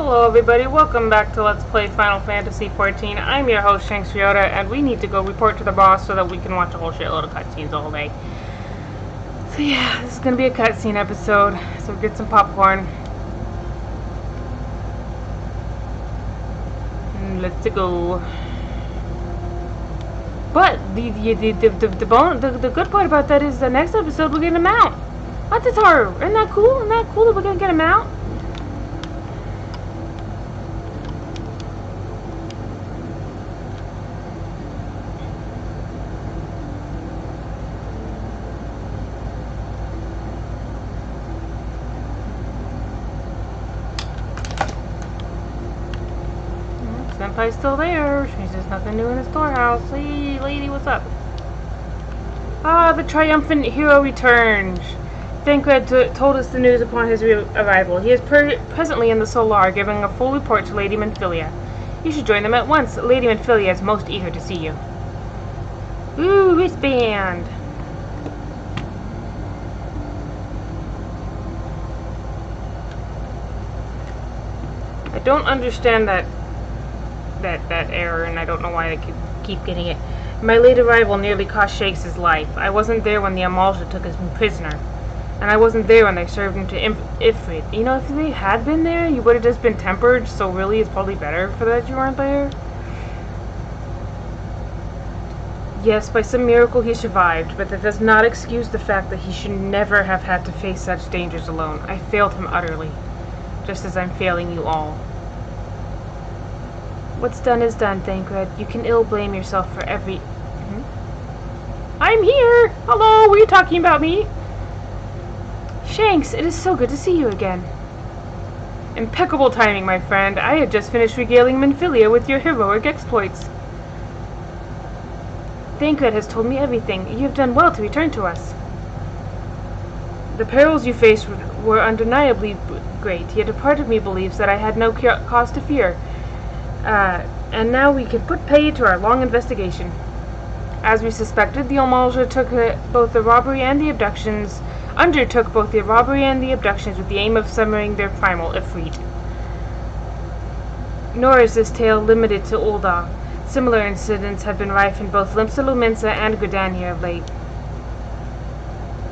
Hello everybody, welcome back to Let's Play Final Fantasy XIV. I'm your host, Shanks Ryota, and we need to go report to the boss so that we can watch a whole shitload of cutscenes all day. So yeah, this is going to be a cutscene episode, so get some popcorn. And let's go. But the good part about that is the next episode we're getting a mount. What is her? Isn't that cool? Isn't that cool that we're going to get a mount? Senpai's still there. She's just nothing new in the storehouse. Hey, lady, what's up? Ah, the triumphant hero returns. Thancred told us the news upon his arrival. He is presently in the Solar, giving a full report to Lady Manphilia. You should join them at once. Lady Manphilia is most eager to see you. Ooh, wristband. I don't understand that error, and I don't know why I keep getting it. My late arrival nearly cost Shakes his life. I wasn't there when the Amalja took him prisoner, and I wasn't there when they served him to Ifrit. You know, if they had been there, you would have just been tempered, so really it's probably better for that you weren't there. Yes, by some miracle he survived, but that does not excuse the fact that he should never have had to face such dangers alone. I failed him utterly, just as I'm failing you all. What's done is done, Thancred. You can ill blame yourself for every... I'm here! Hello, were you talking about me? Shanks, it is so good to see you again. Impeccable timing, my friend. I had just finished regaling Manphilia with your heroic exploits. Thancred has told me everything. You have done well to return to us. The perils you faced were undeniably great, yet a part of me believes that I had no cause to fear. And now we can put pay to our long investigation. As we suspected, the Amalja undertook both the robbery and the abductions with the aim of summoning their primal Ifrit. Nor is this tale limited to Ul'dah. Similar incidents have been rife in both Limsa Lominsa and Gridania of late.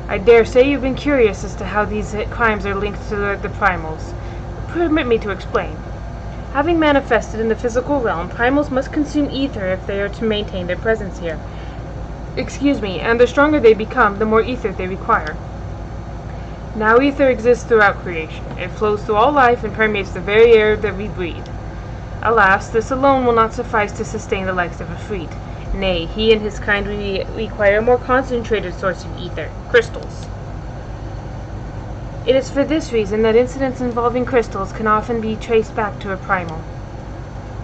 I dare say you've been curious as to how these crimes are linked to the primals. Permit me to explain. Having manifested in the physical realm, primals must consume ether if they are to maintain their presence here. And the stronger they become, the more ether they require. Now ether exists throughout creation. It flows through all life and permeates the very air that we breathe. Alas, this alone will not suffice to sustain the likes of Ifrit. Nay, he and his kind require a more concentrated source of ether, crystals. It is for this reason that incidents involving crystals can often be traced back to a primal.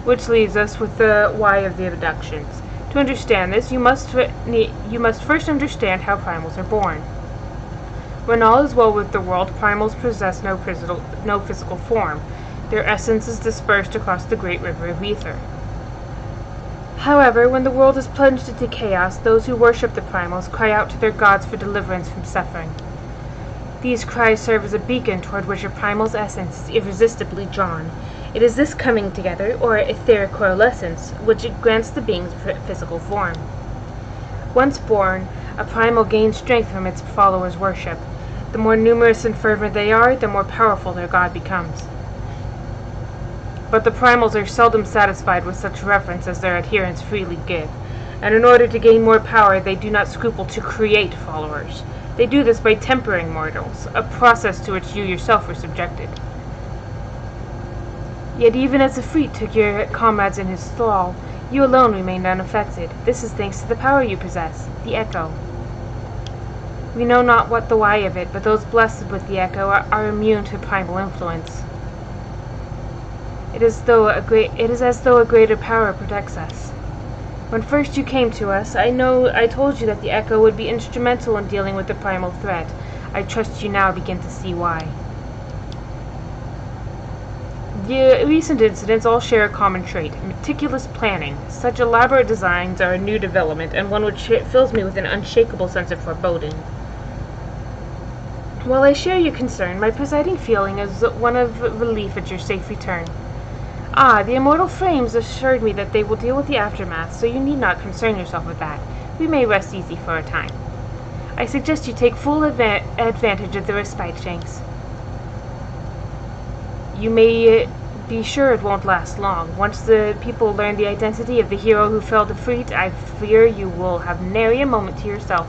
Which leaves us with the why of the abductions. To understand this, you must first understand how primals are born. When all is well with the world, primals possess no physical form. Their essence is dispersed across the great river of ether. However, when the world is plunged into chaos, those who worship the primals cry out to their gods for deliverance from suffering. These cries serve as a beacon toward which a primal's essence is irresistibly drawn. It is this coming together, or etheric coalescence, which grants the being's physical form. Once born, a primal gains strength from its followers' worship. The more numerous and fervent they are, the more powerful their god becomes. But the primals are seldom satisfied with such reverence as their adherents freely give, and in order to gain more power, they do not scruple to create followers. They do this by tempering mortals, a process to which you yourself were subjected. Yet even as Ifrit took your comrades in his thrall, you alone remained unaffected. This is thanks to the power you possess, the Echo. We know not what the why of it, but those blessed with the Echo are immune to primal influence. It is as though a greater power protects us. When first you came to us, I told you that the Echo would be instrumental in dealing with the primal threat. I trust you now begin to see why. The recent incidents all share a common trait, meticulous planning. Such elaborate designs are a new development, and one which fills me with an unshakable sense of foreboding. While I share your concern, my presiding feeling is one of relief at your safe return. Ah, the immortal flames assured me that they will deal with the aftermath, so you need not concern yourself with that. We may rest easy for a time. I suggest you take full advantage of the respite, Shanks. You may be sure it won't last long. Once the people learn the identity of the hero who fell defeat, I fear you will have nary a moment to yourself.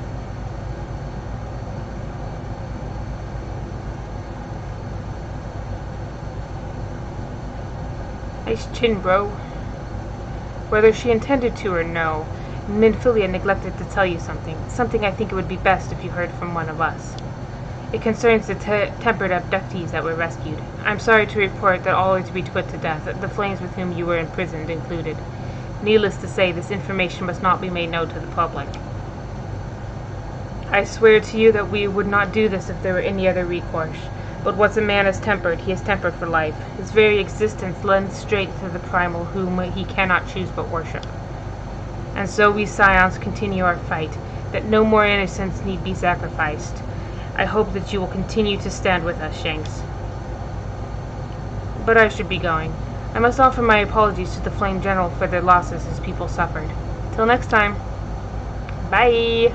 Nice chin, bro. Whether she intended to or no, Minfilia neglected to tell you something I think it would be best if you heard from one of us. It concerns the tempered abductees that were rescued. I'm sorry to report that all are to be put to death, the flames with whom you were imprisoned included. Needless to say, this information must not be made known to the public. I swear to you that we would not do this if there were any other recourse. But once a man is tempered, he is tempered for life. His very existence lends strength to the primal whom he cannot choose but worship. And so we Scions continue our fight, that no more innocents need be sacrificed. I hope that you will continue to stand with us, Shanks. But I should be going. I must offer my apologies to the Flame General for the losses his people suffered. Till next time. Bye!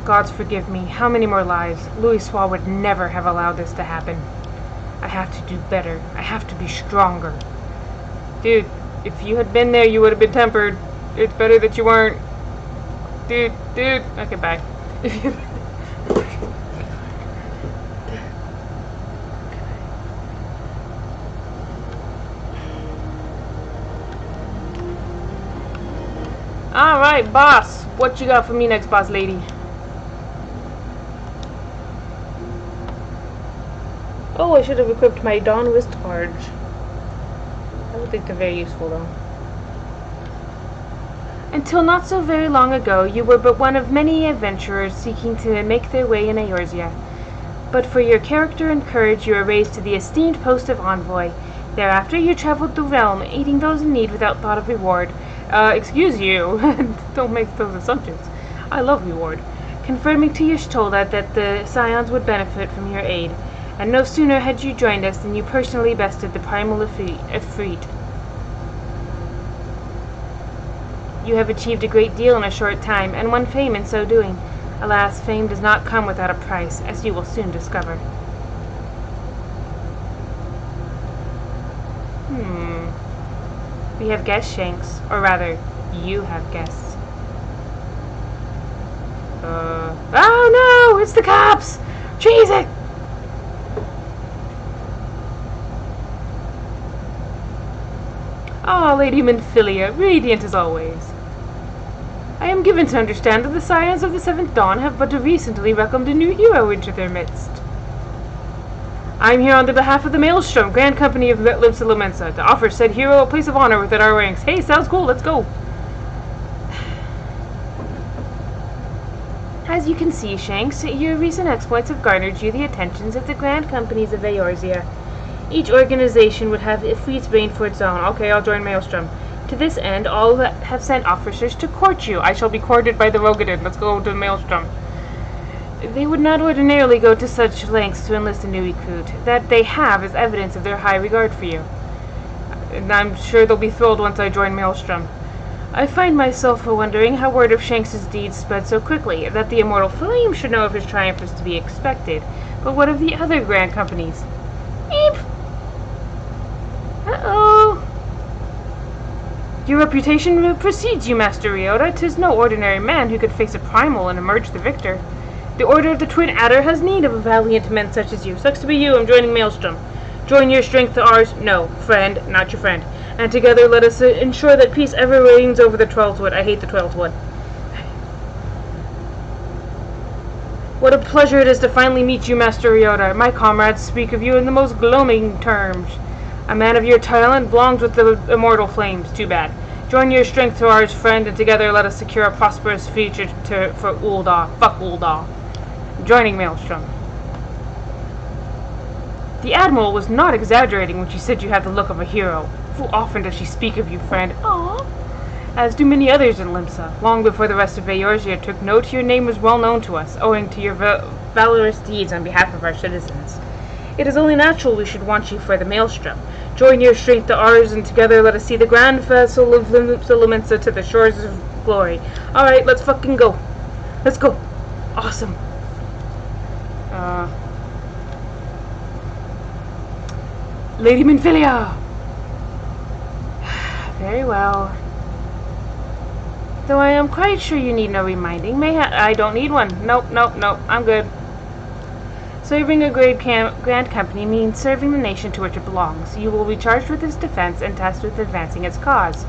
Gods forgive me. How many more lives? Louisoix would never have allowed this to happen. I have to do better. I have to be stronger. Dude, if you had been there, you would have been tempered. It's better that you weren't. Dude. Okay, bye. Alright, boss. What you got for me next, boss lady? Oh, I should have equipped my Dawn Wrist Charge. I don't think they're very useful, though. Until not so very long ago, you were but one of many adventurers seeking to make their way in Eorzea. But for your character and courage, you were raised to the esteemed post of envoy. Thereafter, you traveled the realm, aiding those in need without thought of reward. Excuse you. Don't make those assumptions. I love reward. Confirming to Y'shtola that the Scions would benefit from your aid. And no sooner had you joined us than you personally bested the primal Ifrit. You have achieved a great deal in a short time, and won fame in so doing. Alas, fame does not come without a price, as you will soon discover. We have guests, Shanks. Or rather, you have guests. Oh no! It's the cops! Cheese it! Ah, Lady Minfilia, radiant as always. I am given to understand that the Scions of the Seventh Dawn have but recently welcomed a new hero into their midst. I am here on the behalf of the Maelstrom, Grand Company of Limsa Lomensa, to offer said hero a place of honor within our ranks. Hey, sounds cool, let's go! As you can see, Shanks, your recent exploits have garnered you the attentions of the Grand Companies of Eorzea. Each organization would have Ifrit's reign for its own. Okay, I'll join Maelstrom. To this end, all have sent officers to court you. I shall be courted by the Rogadin. Let's go to Maelstrom. They would not ordinarily go to such lengths to enlist a new recruit. That they have is evidence of their high regard for you. And I'm sure they'll be thrilled once I join Maelstrom. I find myself wondering how word of Shanks's deeds spread so quickly, that the immortal Flame should know of his triumph is to be expected. But what of the other grand companies? Eep! Uh-oh! Your reputation precedes you, Master Ryota. 'Tis no ordinary man who could face a primal and emerge the victor. The Order of the Twin Adder has need of valiant men such as you. Sucks to be you, I'm joining Maelstrom. Join your strength to ours. No, friend, not your friend. And together let us ensure that peace ever reigns over the Twelfthwood. I hate the Twelfthwood. What a pleasure it is to finally meet you, Master Ryota. My comrades speak of you in the most glowing terms. A man of your talent belongs with the immortal flames. Too bad. Join your strength to ours, friend, and together let us secure a prosperous future for Ul'dah. Fuck Ul'dah. Joining Maelstrom. The Admiral was not exaggerating when she said you had the look of a hero. full often does she speak of you, friend. Aww. As do many others in Limsa. Long before the rest of Eorzea took note, your name was well known to us, owing to your valorous deeds on behalf of our citizens. It is only natural we should want you for the maelstrom. Join your strength to ours, and together let us see the grand vessel of Limsa to the shores of glory. Alright, let's fucking go. Let's go. Awesome. Lady Minfilia! Very well. Though I am quite sure you need no reminding. I don't need one. Nope. I'm good. Serving a grand company means serving the nation to which it belongs. You will be charged with its defense and tasked with advancing its cause.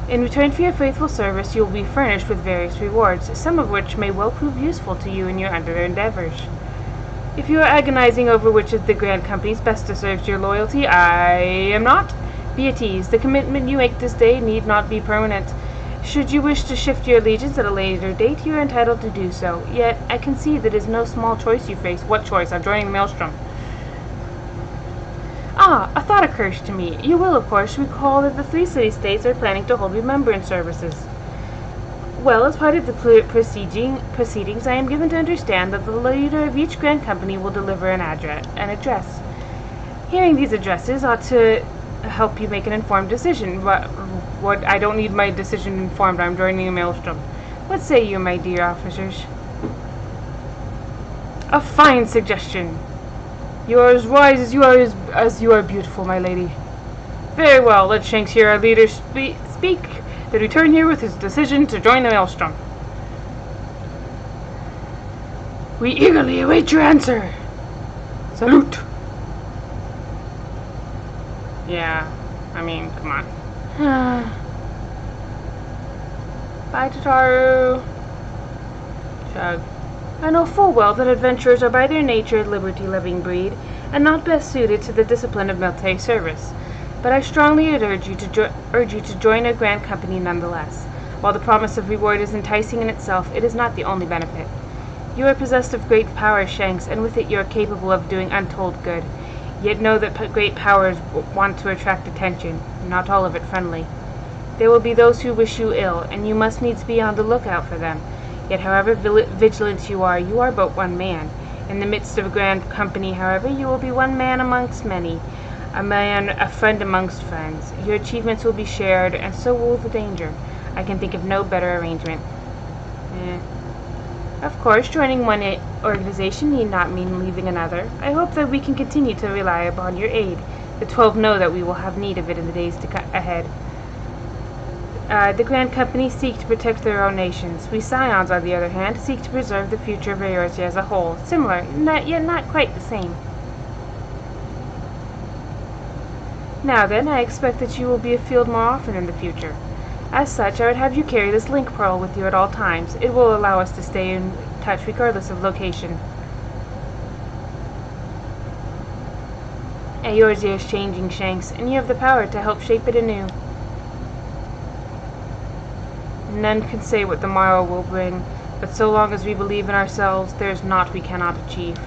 In return for your faithful service, you will be furnished with various rewards, some of which may well prove useful to you in your other endeavors. If you are agonizing over which of the grand companies best deserves your loyalty, I am not. Be at ease. The commitment you make this day need not be permanent. Should you wish to shift your allegiance at a later date, you are entitled to do so. Yet, I concede that it is no small choice you face. What choice? I'm joining the Maelstrom. A thought occurs to me. You will, of course, recall that the 3 city-states are planning to hold remembrance services. Well, as part of the proceedings, I am given to understand that the leader of each grand company will deliver an address. Hearing these addresses ought to help you make an informed decision. What? I don't need my decision informed. I'm joining a maelstrom. What say you, my dear officers? A fine suggestion. You are as wise as you are beautiful, my lady. Very well. Let Shanks hear our leader speak. Then return here with his decision to join the maelstrom. We eagerly await your answer. Salute. Yeah, I mean, come on. Bye, Tataru. Chug. I know full well that adventurers are by their nature a liberty-loving breed, and not best suited to the discipline of military service. But I strongly urge you to join a grand company nonetheless. While the promise of reward is enticing in itself, it is not the only benefit. You are possessed of great power, Shanks, and with it you are capable of doing untold good. Yet know that great powers want to attract attention, not all of it friendly. There will be those who wish you ill, and you must needs be on the lookout for them. Yet however vigilant you are but one man. In the midst of a grand company, however, you will be one man amongst many. A friend amongst friends. Your achievements will be shared, and so will the danger. I can think of no better arrangement. Of course, joining one organization need not mean leaving another. I hope that we can continue to rely upon your aid. The 12 know that we will have need of it in the days ahead. The Grand Company seek to protect their own nations. We Scions, on the other hand, seek to preserve the future of Eorzea as a whole. Similar, yet not quite the same. Now then, I expect that you will be afield more often in the future. As such, I would have you carry this link pearl with you at all times. It will allow us to stay in touch regardless of location. Eorzea is changing, Shanks, and you have the power to help shape it anew. None can say what the morrow will bring, but so long as we believe in ourselves, there is naught we cannot achieve.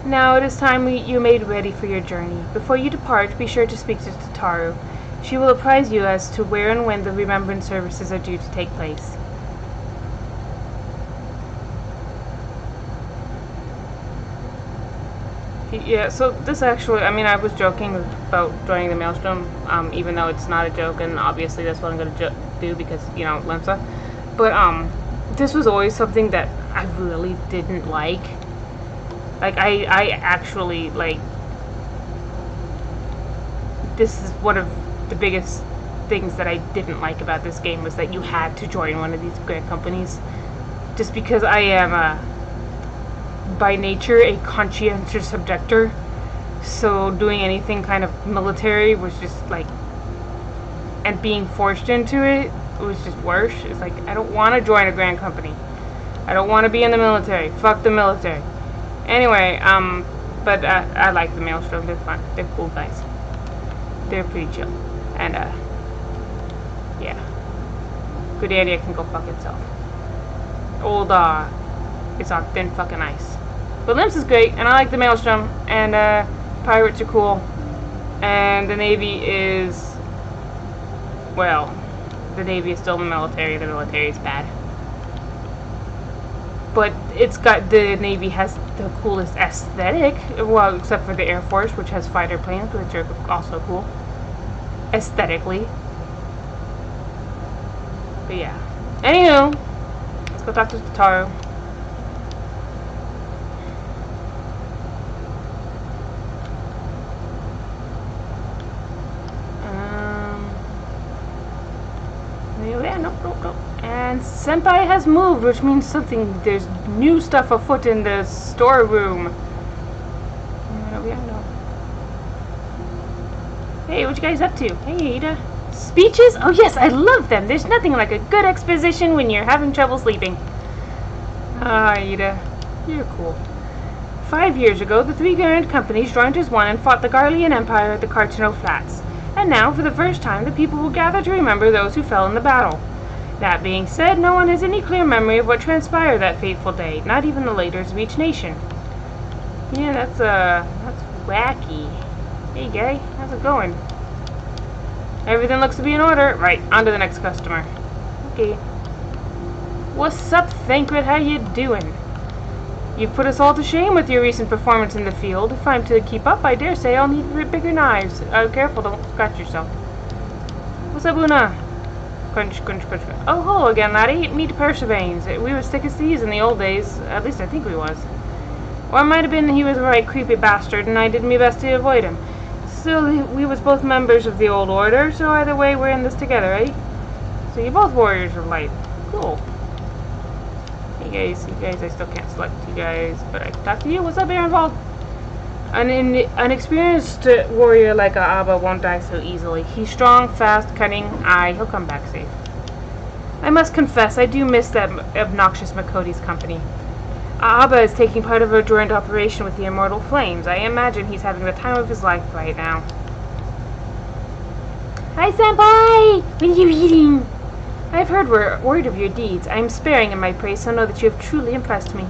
Now it is time you made ready for your journey. Before you depart, be sure to speak to Tataru. She will apprise you as to where and when the remembrance services are due to take place. Yeah, so this actually, I mean, I was joking about joining the Maelstrom, even though it's not a joke, and obviously that's what I'm going to do because, you know, Limsa. But, this was always something that I really didn't like. Like, I actually, like, this is one of the biggest things that I didn't like about this game was that you had to join one of these grand companies. Just because I am, by nature, a conscientious objector. So doing anything kind of military was just, like, and being forced into it was just worse. It's like, I don't want to join a grand company. I don't want to be in the military. Fuck the military. Anyway, but I like the Maelstrom. They're fun. They're cool guys. They're pretty chill. And, yeah. Grenadier can go fuck itself. Old, it's on thin fucking ice. But Limps is great, and I like the Maelstrom, and, pirates are cool. And the Navy is, well, the Navy is still the military. The military is bad. But the Navy has the coolest aesthetic, well, except for the Air Force, which has fighter planes, which are also cool, aesthetically. But yeah. Anywho, let's go talk to Tataru. Yeah, nope. And Senpai has moved, which means there's new stuff afoot in the storeroom. Hey, what you guys up to? Hey, Ada. Speeches? Oh yes, I love them. There's nothing like a good exposition when you're having trouble sleeping. Ah, Ada, you're cool. 5 years ago, the three grand companies joined as one and fought the Garlean Empire at the Cartano Flats. And now, for the first time, the people will gather to remember those who fell in the battle. That being said, no one has any clear memory of what transpired that fateful day, not even the leaders of each nation. Yeah, that's wacky. Hey, guy, how's it going? Everything looks to be in order. Right, on to the next customer. Okay. What's up, Thancred? How you doing? You've put us all to shame with your recent performance in the field. If I'm to keep up, I dare say I'll need bigger knives. Careful, don't scratch yourself. What's up, Una? Crunch. Oh, hello again, laddie. Meet Persevanes. We was thick as thieves in the old days. At least I think we was. Or it might have been he was a right creepy bastard, and I did my best to avoid him. Still, we was both members of the old order, so either way, we're in this together, eh? So you're both warriors of light. Cool. Hey guys, I still can't select you guys, but I can talk to you. What's up, Aaronwald? An experienced warrior like Abba won't die so easily. He's strong, fast, cunning. He'll come back safe. I must confess, I do miss that obnoxious Makoti's company. Abba is taking part of a joint operation with the Immortal Flames. I imagine he's having the time of his life right now. Hi, Senpai! What are you eating? I've heard word of your deeds. I am sparing in my praise, so know that you have truly impressed me.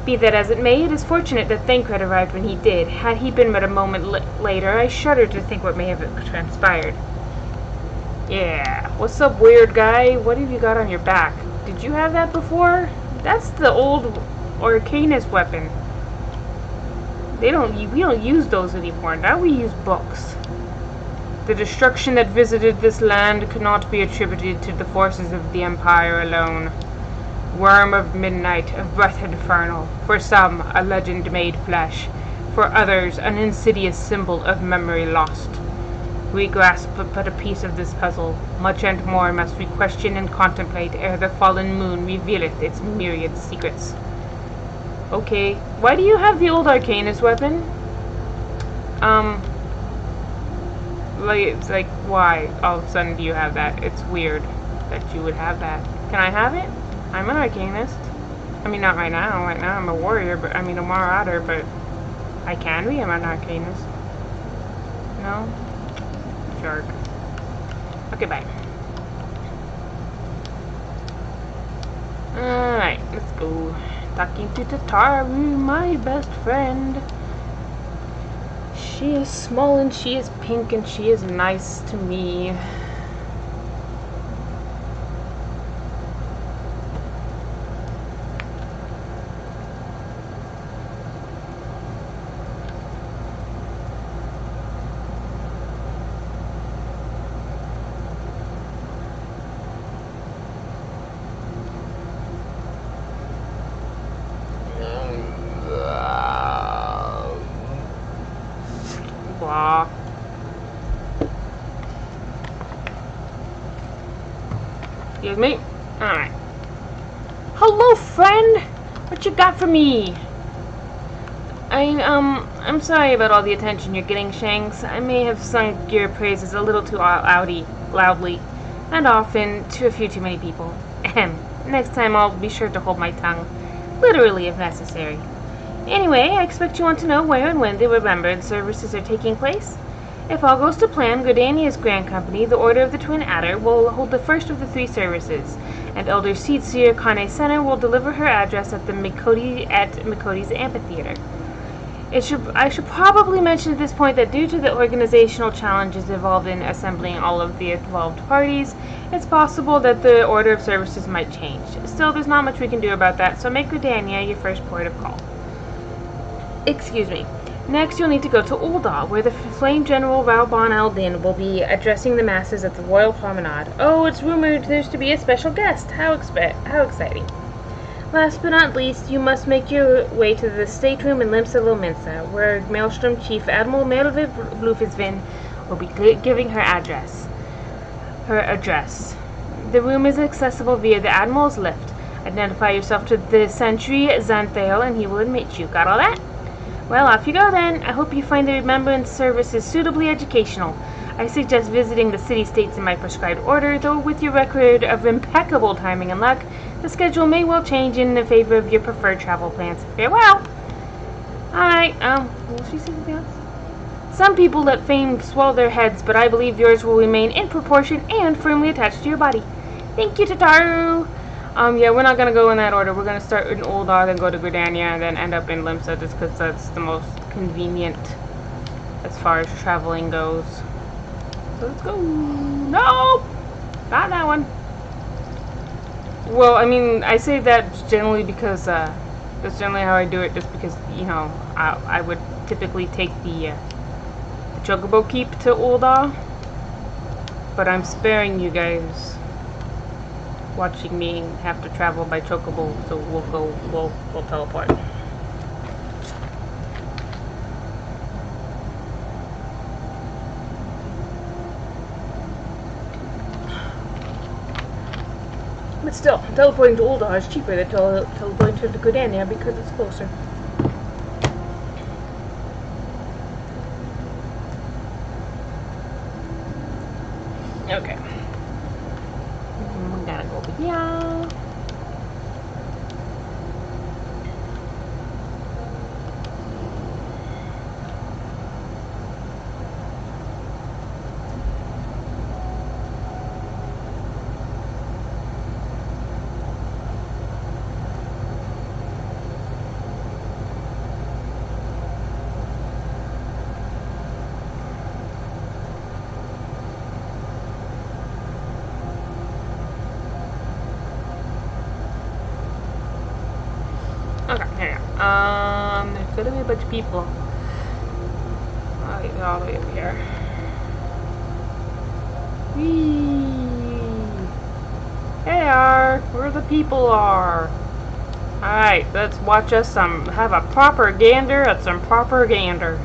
Be that as it may, it is fortunate that Thancred arrived when he did. Had he been but a moment later, I shudder to think what may have transpired. Yeah, what's up, weird guy? What have you got on your back? Did you have that before? That's the old Arcanist weapon. We don't use those anymore. Now we use books. The destruction that visited this land could not be attributed to the forces of the Empire alone. Worm of midnight, of breath infernal. For some, a legend made flesh. For others, an insidious symbol of memory lost. We grasp but a piece of this puzzle. Much and more must we question and contemplate ere the fallen moon revealeth its myriad secrets. Okay, why do you have the old Arcanist weapon? Like, why all of a sudden do you have that? It's weird that you would have that. Can I have it? I'm an Arcanist. I mean, not right now. Right now I'm a warrior, but I mean a marauder, but I can be. I'm an Arcanist. No? Jerk. Okay, bye. Alright, let's go. Talking to Tataru, my best friend. She is small and she is pink and she is nice to me. Excuse me. Alright. Hello, friend! What you got for me? I'm sorry about all the attention you're getting, Shanks. I may have sung your praises a little too loudly, and often to a few too many people. Ahem. Next time I'll be sure to hold my tongue. Literally, if necessary. Anyway, I expect you want to know where and when the Remembrance services are taking place. If all goes to plan, Gordania's Grand Company, the Order of the Twin Adder, will hold the first of the 3 services, and Elder Seetsier Kane Center will deliver her address at Micoti's Amphitheater. I should probably mention at this point that due to the organizational challenges involved in assembling all of the involved parties, it's possible that the order of services might change. Still, there's not much we can do about that, so make Gridania your first port of call. Excuse me. Next, you'll need to go to Ul'dah, where the Flame General Raubon al-Din will be addressing the masses at the Royal Promenade. Oh, it's rumored there's to be a special guest. How exciting. Last but not least, you must make your way to the stateroom in Limsa Lominsa, where Maelstrom Chief Admiral Melviv Lufisvin will be giving her address. The room is accessible via the Admiral's lift. Identify yourself to the sentry Xanthale and he will admit you. Got all that? Well, off you go then. I hope you find the remembrance services suitably educational. I suggest visiting the city-states in my prescribed order, though with your record of impeccable timing and luck, the schedule may well change in favor of your preferred travel plans. Farewell! Alright, will she say something else? Some people let fame swell their heads, but I believe yours will remain in proportion and firmly attached to your body. Thank you, Tataru! Yeah, we're not gonna go in that order. We're gonna start in Ul'dah, then go to Gridania, and then end up in Limsa, just because that's the most convenient as far as traveling goes. So let's go. No! Not that one. Well, I mean, I say that generally because, that's generally how I do it, just because, you know, I would typically take the Chocobo Keep to Ul'dah, but I'm sparing you guys watching me have to travel by Chocobo, so we'll teleport. But still, teleporting to Ul'dah is cheaper than teleporting to Gridania because it's closer. Okay. We gotta go over here. Okay, here we go. There's gonna be a bunch of people. I'll get all the way over here. Whee! Hey, where the people are. Alright, let's watch us have a proper gander at some proper gander.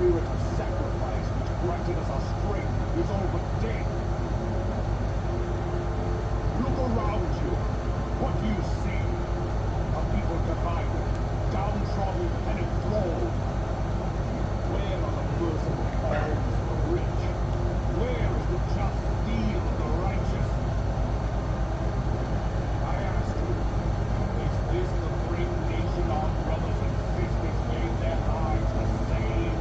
spirit of sacrifice which granted us our strength is all but dead. Look around you. What do you see? A people divided, downtrodden, and enthralled. Where are the merciful alms of the rich? Where is the just steel of the righteous? I ask you, is this the great nation our brothers and sisters gave their lives to save?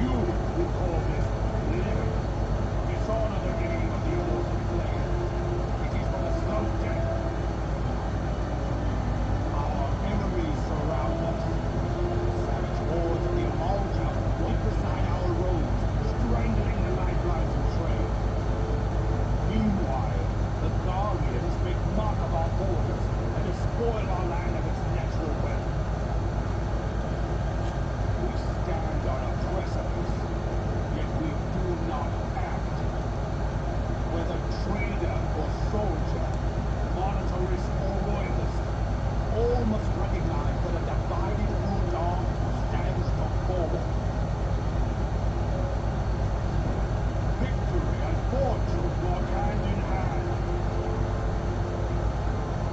You who call this living, dishonor the name of the immortal flame. It is but a slow death. Our enemies surround us. Savage hordes of the Altar walk beside our roads, strangling the lifelines of trade. Meanwhile, the Guardians make mock of our borders and despoil our land of its natural wealth. We stand on a precipice, yet we do not act. Whether trader or soldier, monetarist or royalist, all must recognize that a divided Ul'dah stands to fall. Victory and fortune walk hand in hand.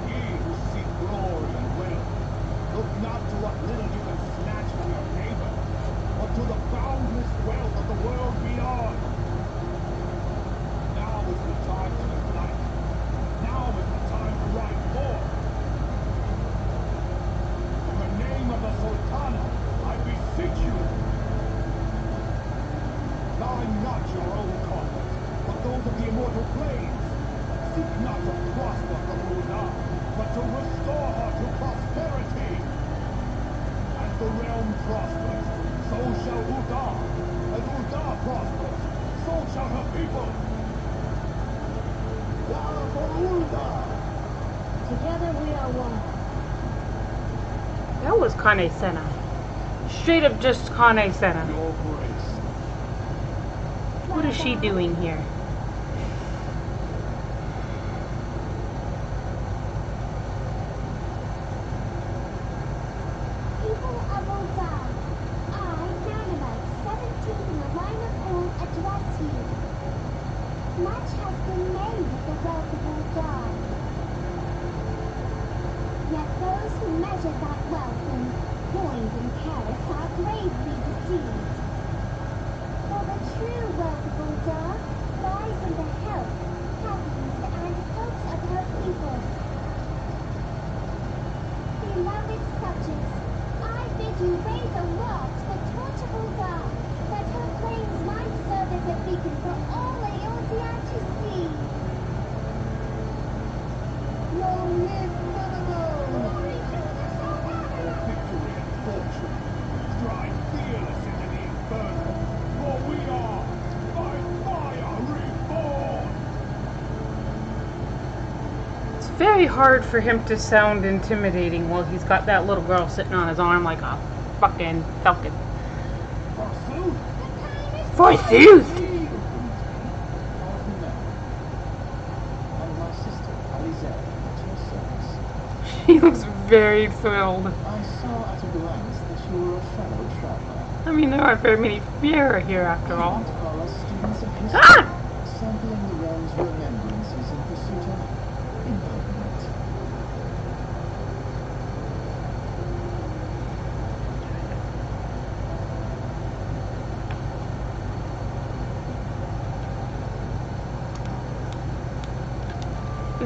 Ye who seek glory and wealth, look not to what little you can snatch from your neighbor, but to the boundless wealth of the world beyond. Now is the time to unite. Now is the time to ride forth. In the name of the Sultana, I beseech you. Line not your own causes, but those of the immortal plains. Seek not to prosper from Ul'dah, but to restore her to prosperity. As the realm prospers, so shall Ul'dah. As Ul'dah prospers, so shall her people. Yara for Ul'dah! Together we are one. That was Kane Senna. Straight up just Kane Senna. Your grace. What is she doing here? People of Ul'dah, I, Gander, 17 in the line of all, address you. Much has been made of the wealth of Ul'dah. Yet those who measure that wealth in coins and carats are gravely deceived. For the true wealth of Ul'dah lies in the health, happiness, and hopes of her people. Beloved subjects, I bid you raise aloft the torch of Ul'dah, that her flames might serve as a beacon for all Eodia to see. Long live Thanagar! Glory to the Sultana! Victory and fortune. Stride fearless into the inferno, for we are by fire reborn! It's very hard for him to sound intimidating while he's got that little girl sitting on his arm like a fucking falcon. Forsooth! Forsooth! And my sister, Alizé, at your service. She looks very thrilled. I saw at a glance that you were a fellow traveler. I mean, there aren't very many Fiera here after all. And call us students of history, Ah! sampling the realm's remembrances in pursuit of enlightenment.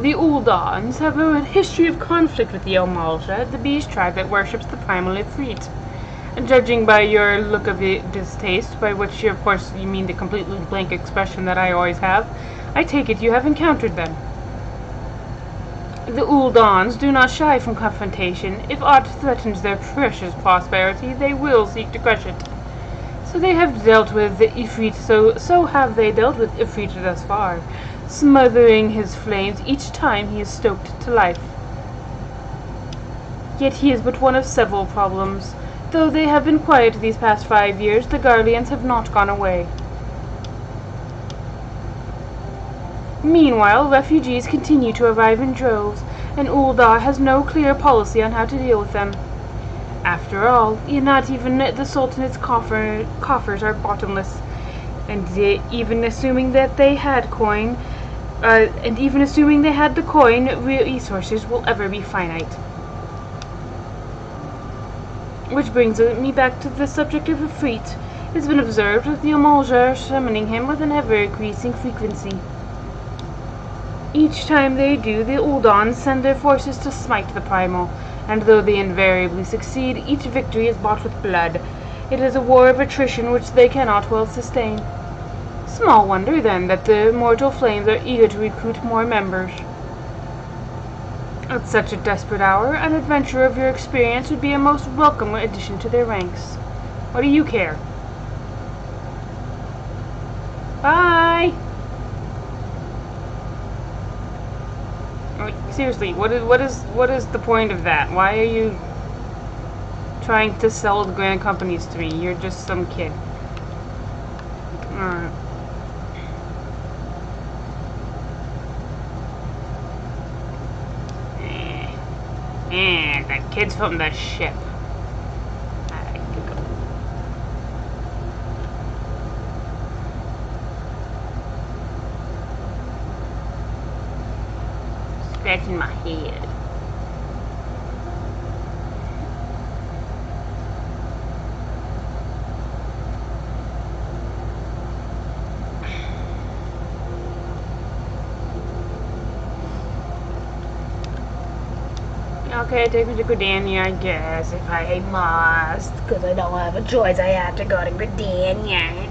The Uldans have a history of conflict with the El Malja, the beast tribe that worships the primal Ifrit. And judging by your look of distaste, by which of course you mean the completely blank expression that I always have, I take it you have encountered them. The Uldans do not shy from confrontation. If aught threatens their precious prosperity, they will seek to crush it. So they have dealt with the Ifrit, so have they dealt with Ifrit thus far, smothering his flames each time he is stoked to life. Yet he is but one of several problems. Though they have been quiet these past 5 years, the Guardians have not gone away. Meanwhile, refugees continue to arrive in droves, and Ul'dah has no clear policy on how to deal with them. After all, not even the Sultanate's coffers are bottomless, and even assuming that they had coin, and even assuming they had the coin, resources will ever be finite. Which brings me back to the subject of Ifrit. It's been observed that the Omulja are summoning him with an ever-increasing frequency. Each time they do, the Uldans send their forces to smite the Primal, and though they invariably succeed, each victory is bought with blood. It is a war of attrition which they cannot well sustain. Small wonder, then, that the mortal flames are eager to recruit more members. At such a desperate hour, an adventurer of your experience would be a most welcome addition to their ranks. What do you care? Bye! Seriously, what is the point of that? Why are you trying to sell the grand companies to me? You're just some kid. Alright. That kid's from the ship. Scratching my head. Okay, take me to Gridania, I guess, if I must. Because I don't have a choice, I have to go to Gridania.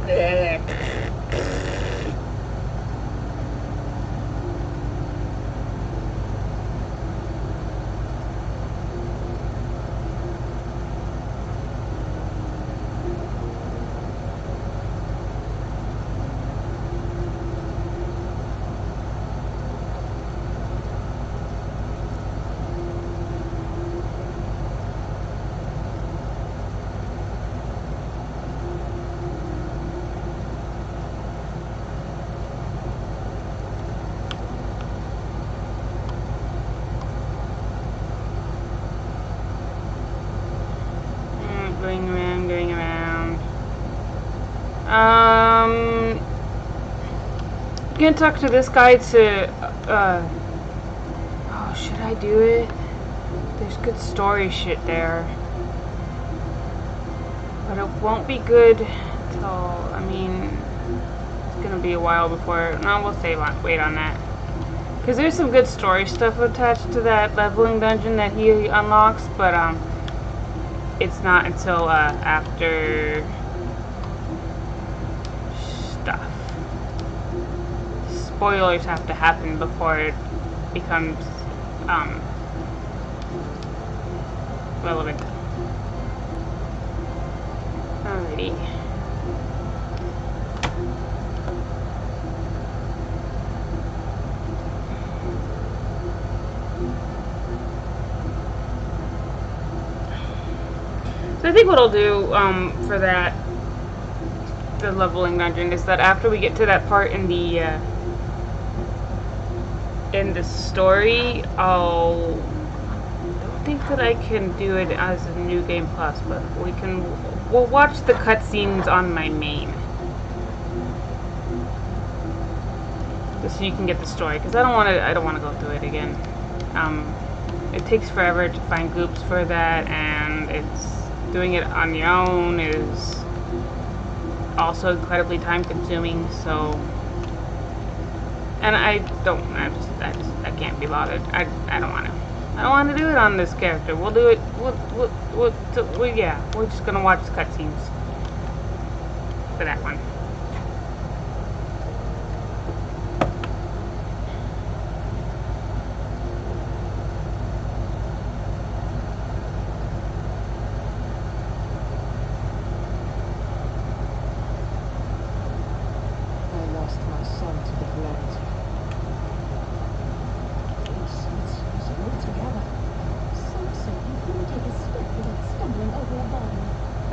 Going around. Gonna talk to this guy to, oh, should I do it? There's good story shit there. But it won't be good till, I mean, it's gonna be a while before, no, we'll wait on that. Because there's some good story stuff attached to that leveling dungeon that he unlocks, but, it's not until, after stuff. Spoilers have to happen before it becomes, relevant. Alrighty. So I think what I'll do for that, the leveling dungeon, is that after we get to that part in the story, I don't think that I can do it as a new game plus, but we'll watch the cutscenes on my main, just so you can get the story, because I don't want to go through it again. It takes forever to find groups for that, and doing it on your own is also incredibly time consuming, so, and I can't be bothered. I don't want to do it on this character. We'll do it, we're just gonna watch the cutscenes for that one.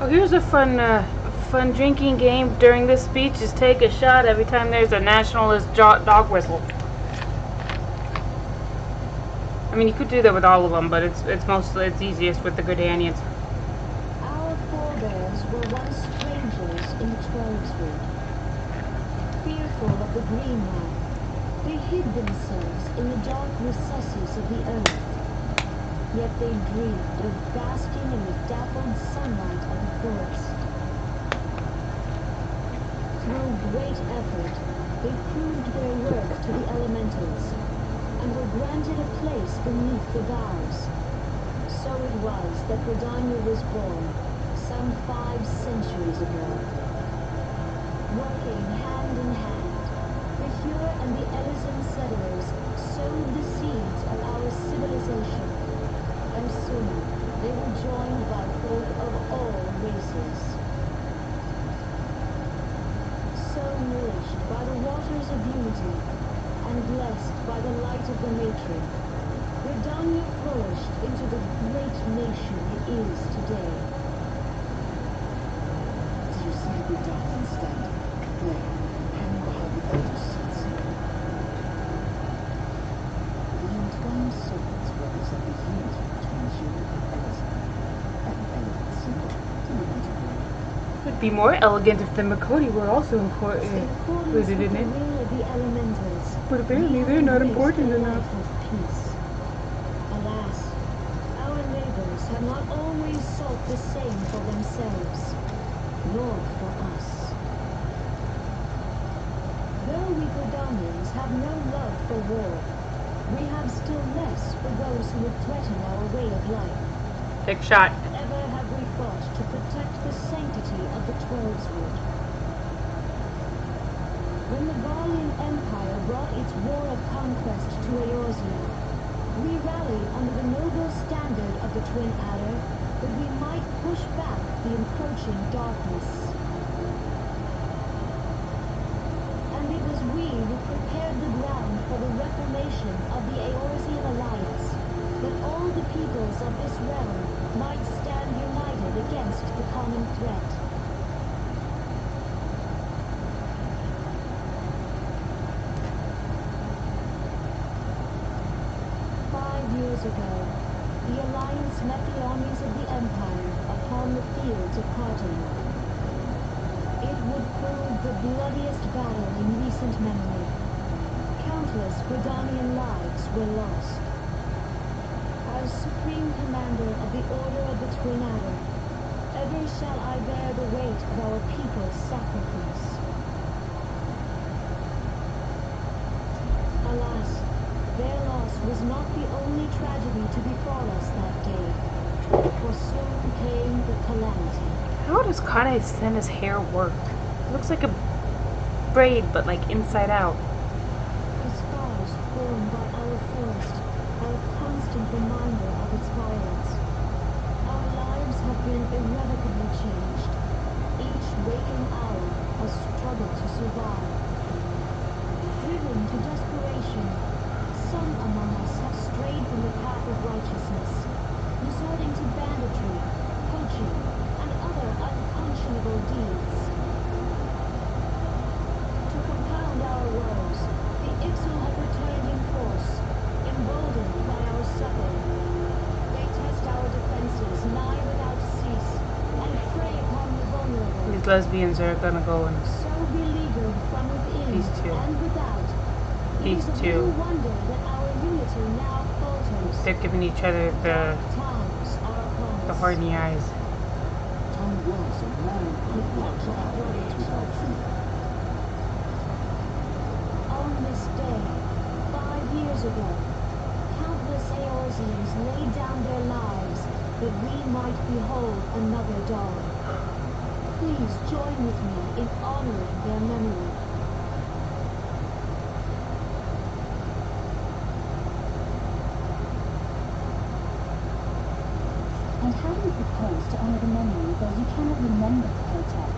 Oh, here's a fun drinking game during this speech. Just take a shot every time there's a nationalist dog whistle. I mean, you could do that with all of them, but it's easiest with the Gridanians. forebears were once strangers in the Twelveswood. Fearful of the green man, they hid themselves in the dark recesses of the earth. Yet they dreamed of basking in the dappled sunlight of the forest. Through great effort, they proved their worth to the elementals, and were granted a place beneath the boughs. So it was that Gridania was born, some 5 centuries ago. Working hand in hand, the Hure and the Elysian settlers sowed the seeds of our civilization, and soon they were joined by folk of all races. So nourished by the waters of unity, and blessed by the light of the matron, Gridania flourished into the great nation it is today. Do you see Gridania standing there, hanging behind the elder seats? The entwined circles represent the unity between Hure and Elysian, an elegant symbol to the integral. Would be more elegant if the Makoti were also In included accordance with in the it. will of the elementals, But apparently they're not important enough. of peace. Alas, our neighbors have not always sought the same for themselves, nor for us. Though we Gridanians have no love for war, we have still less for those who would threaten our way of life. Big shot. Ever have we fought to protect the sanctity of the Twelveswood. When the Valian Empire brought its war of conquest to Eorzea, we rallied under the noble standard of the Twin Adder that we might push back the encroaching darkness. And it was we who prepared the ground for the reformation of the Eorzean Alliance, that all the peoples of this realm might stand united against the common threat. Years ago, the Alliance met the armies of the Empire upon the fields of Carton. It would prove the bloodiest battle in recent memory. Countless Gridanian lives were lost. As Supreme Commander of the Order of the Twin Adder, ever shall I bear the weight of our people's sacrifice. Alas, their loss was not the only tragedy to befall us that day, for soon came the calamity. How does Kane Senna's hair work? It looks like a braid, but like inside out. The scars formed by our forest are a constant reminder of its violence. Our lives have been irrevocably changed. Each waking hour a struggle to survive. Driven to desperation, some among us have strayed from the path of righteousness, resorting to banditry, poaching, and other unconscionable deeds. To compound our woes, the Ixal have returned in force, emboldened by our suffering. They test our defenses nigh without cease, and prey upon the vulnerable. These lesbians are gonna go and So beleaguered from within These two. and without, These it is two. little wonder that our unity now falters. they're giving each other the Times are upon us. horny eyes. Time was a man could not drive words without fear. On this day, 5 years ago, countless Eorzeans laid down their lives that we might behold another dawn. Please join with me in honoring their memory. And how do you propose to honor the memory though you cannot remember the hotel?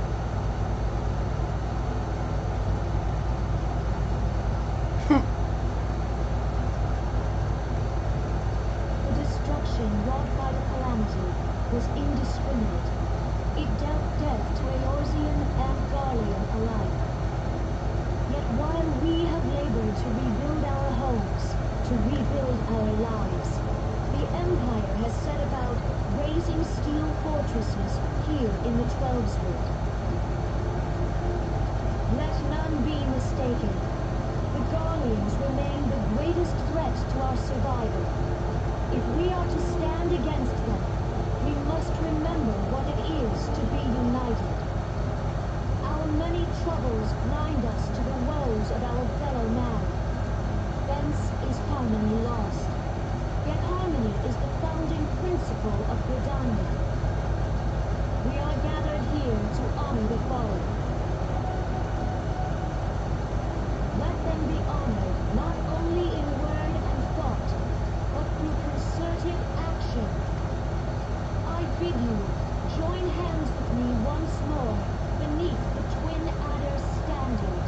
The destruction wrought by the calamity was indiscriminate. It dealt death to Eorzean and Garlean alike. Yet while we have labored to rebuild our homes, to rebuild our lives, the Empire has set about raising steel fortresses here in the 12's Wood. Let none be mistaken. The Garleans remain the greatest threat to our survival. If we are to stand against them, we must remember what it is to be united. Our many troubles blind us to the woes of our fellow man. Thence is harmony lost. Yet harmony is the founding principle of Britannia. We are gathered here to honor the fallen. Let them be honored not only in word and thought, but through concerted action. I bid you join hands with me once more beneath the Twin Adder's standard.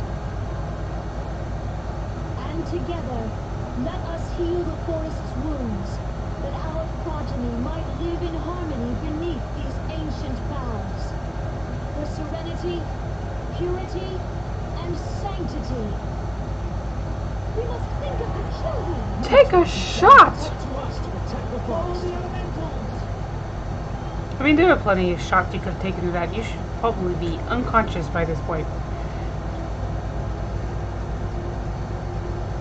And together, let us heal the forest's wounds, that our progeny might live in harmony beneath these ancient boughs. For serenity, purity, and sanctity. We must think of the children. Take a shot! To us to protect the forest. The elementals. I mean, there are plenty of shots you could have taken to that. You should probably be unconscious by this point.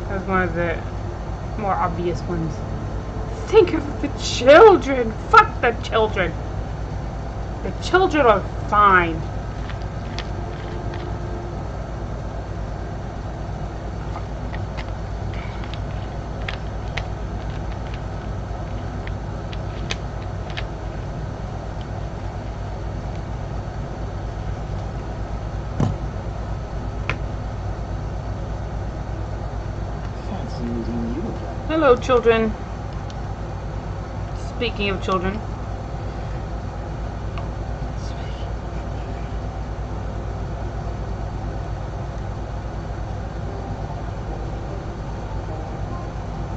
That was one of the more obvious ones. Think of the children! Fuck the children! The children are fine. Fancy meeting you again. Hello, children. Speaking of children.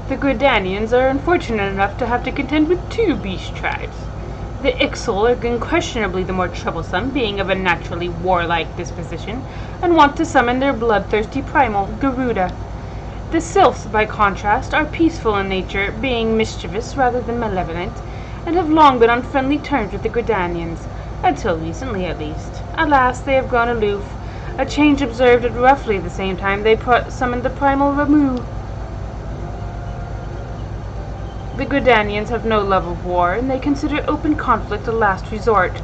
The Gridanians are unfortunate enough to have to contend with two beast tribes. The Ixal are unquestionably the more troublesome, being of a naturally warlike disposition, and want to summon their bloodthirsty primal, Garuda. The Sylphs, by contrast, are peaceful in nature, being mischievous rather than malevolent, and have long been on friendly terms with the Gridanians, until recently at least. Alas, they have grown aloof, a change observed at roughly the same time they summoned the primal Ramu. The Gridanians have no love of war, and they consider open conflict a last resort.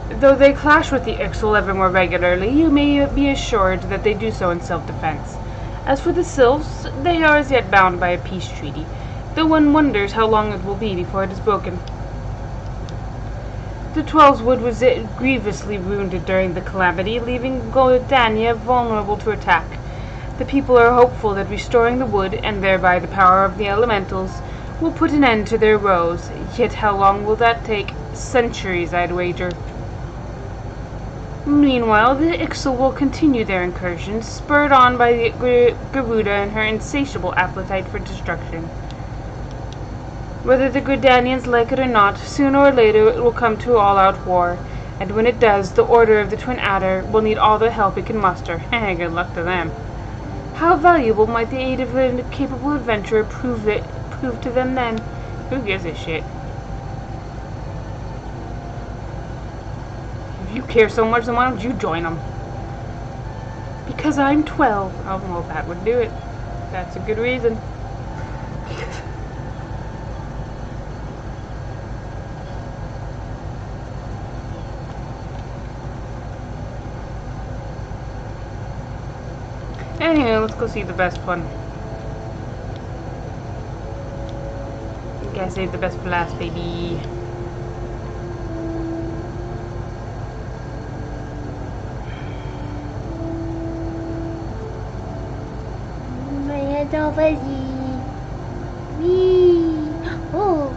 Though they clash with the Ixal ever more regularly, you may be assured that they do so in self-defense. As for the Sylphs, they are as yet bound by a peace treaty, though one wonders how long it will be before it is broken. The 12's Wood was grievously wounded during the calamity, leaving Gridania vulnerable to attack. The people are hopeful that restoring the wood, and thereby the power of the elementals, will put an end to their woes. Yet how long will that take? Centuries, I'd wager. Meanwhile, the Ixal will continue their incursions, spurred on by the Garuda and her insatiable appetite for destruction. Whether the Gridanians like it or not, sooner or later it will come to all-out war, and when it does, the Order of the Twin Adder will need all the help it can muster. Good luck to them. How valuable might the aid of a capable adventurer prove to them then? Who gives a shit? If you care so much, then why don't you join them? Because I'm 12. Oh, well, that would do it. That's a good reason. Anyway, let's go see the best one. Gotta save the best for last, baby. Attends, vas-y. Oui. Oh,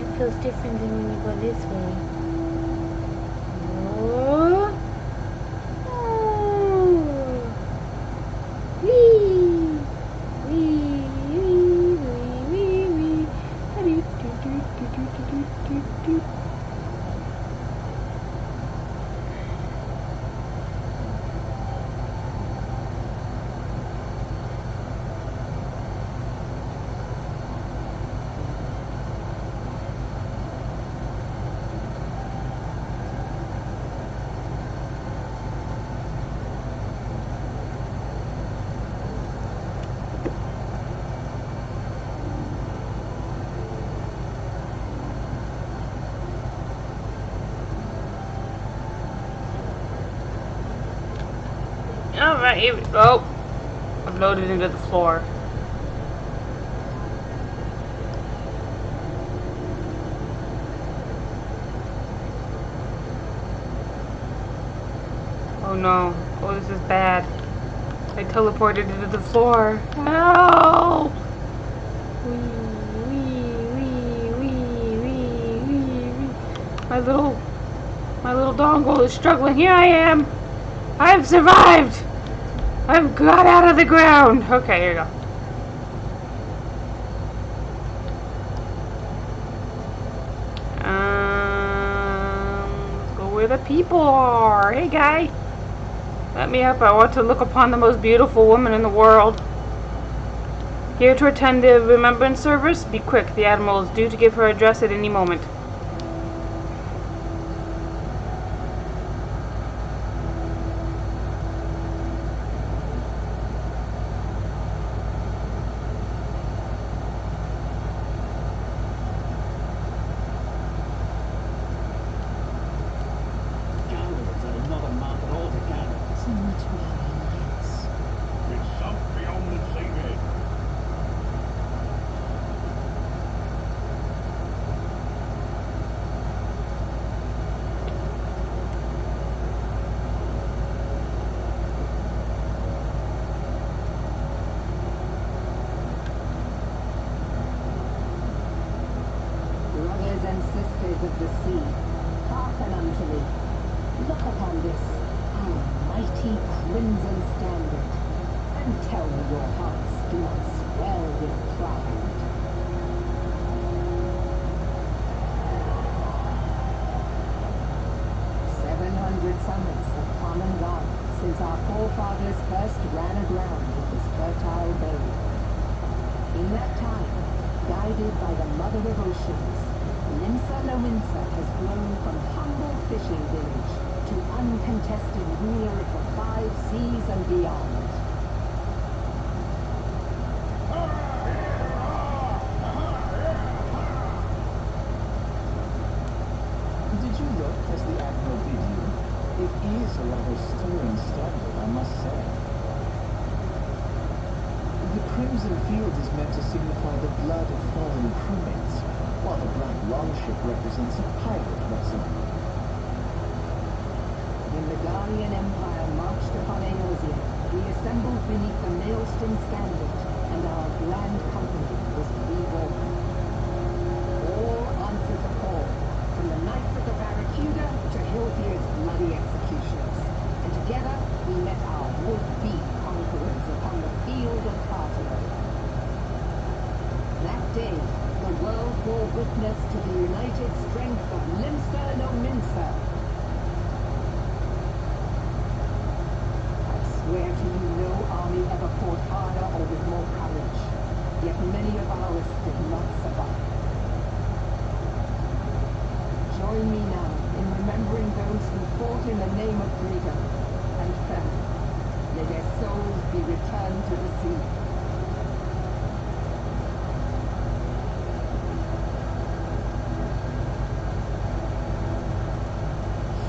it feels different than when you go this way. Oh. Oh. Wee. Wee. Wee. Wee. Wee. Wee. Do. Alright, here we go. I'm loaded into the floor. Oh no. Oh, this is bad. I teleported into the floor. No! My little dongle is struggling. Here I am. I've survived. I've got out of the ground. Okay, here you go. Let's go where the people are. Hey, guy. Let me up. I want to look upon the most beautiful woman in the world. Here to attend the remembrance service? Be quick. The Admiral is due to give her address at any moment. Of the sea, hearken unto me. Look upon this, our mighty crimson standard, and tell me your hearts do not swell with pride. 700 summits have come and gone since our forefathers first ran aground with this fertile bay. In that time, guided by the mother of oceans, Limsa Lominsa has grown from humble fishing village to uncontested ruler of the 5 seas and beyond. Did you look as the Admiral bid you? It is a rather stirring standard, I must say. The crimson field is meant to signify the blood of fallen crewmates, while the black longship represents a pirate vessel. When the Darian Empire marched upon Eosia, we assembled beneath the maelstrom standard, and our grand company was reborn. All answered the call, from the Knights of the Barracuda to Hilfier's bloody executioners, and together we met our would-be conquerors upon the field of Carteret. That day, the world bore witness to the united strength of Limsa Lominsa. I swear to you no army ever fought harder or with more courage, yet many of ours did not survive. Join me now in remembering those who fought in the name of freedom, and family. May their souls be returned to the sea.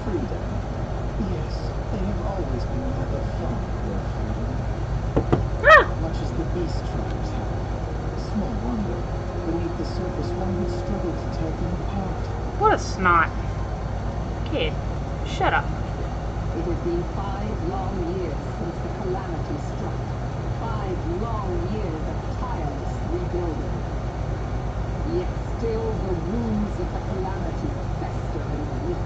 Freedom. Yes, they have always been rather fond of their freedom. Much as the beast tribes have. Small wonder, beneath the surface one would struggle to tear them apart. What a snot. Kid, shut up. It has been 5 long years since the calamity struck. 5 long years of tireless rebuilding. Yet still the wounds of the calamity fester and weep.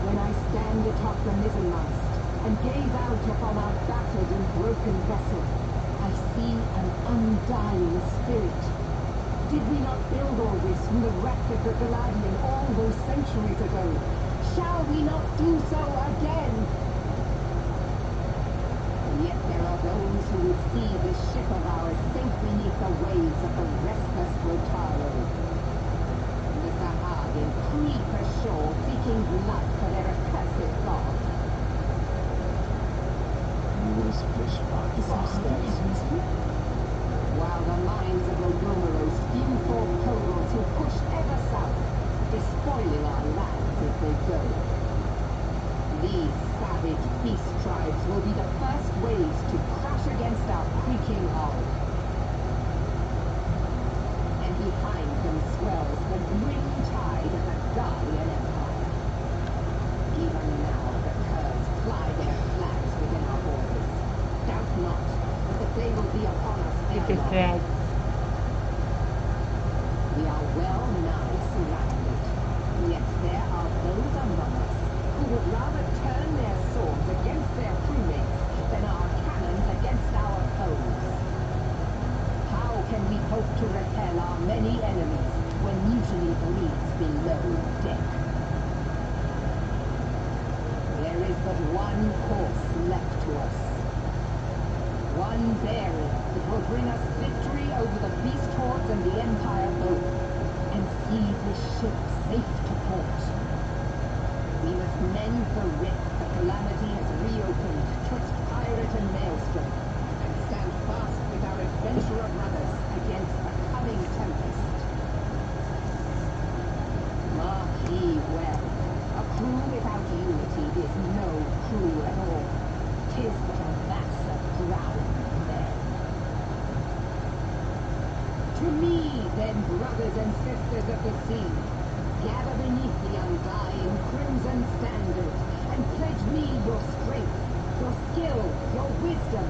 When I stand atop the mizzenmast and gaze out upon our battered and broken vessel, I see an undying spirit. Did we not build all this from the wreck of the Galadian all those centuries ago? Shall we not do so again? And yet there are those who would see this ship of ours sink beneath the waves of the restless Rotaro. The Sahagin creep ashore seeking blood for their accursed god. Was fish While the minds of Ogomeros spew forth cohorts who push ever south, despoiling our lands as they go. These savage beast tribes will be the first waves to crash against our creaking hull. And behind them swells the grim tide of the Guardian Empire. Even now the Kurds fly their flags within our borders. Doubt not that they will be upon us ere long. We are well nigh surrounded, yet there are those among us who would rather turn their swords against their crewmates than our cannons against our foes. How can we hope to repel our many enemies when mutiny bleeds below deck? There is but one course left to us. One bearing that will bring us victory over the beast hordes and the Empire both, and see this ship safe to port. We must mend the rift the Calamity has reopened twixt pirate and maelstrom, and stand fast with our adventurer brothers against the coming tempest. Mark ye well, a crew without unity is no crew at all. 'Tis but a mass of drowning men. To me, then, brothers and sisters of the sea, gather beneath the undying crimson standard, and pledge me your strength, your skill, your wisdom.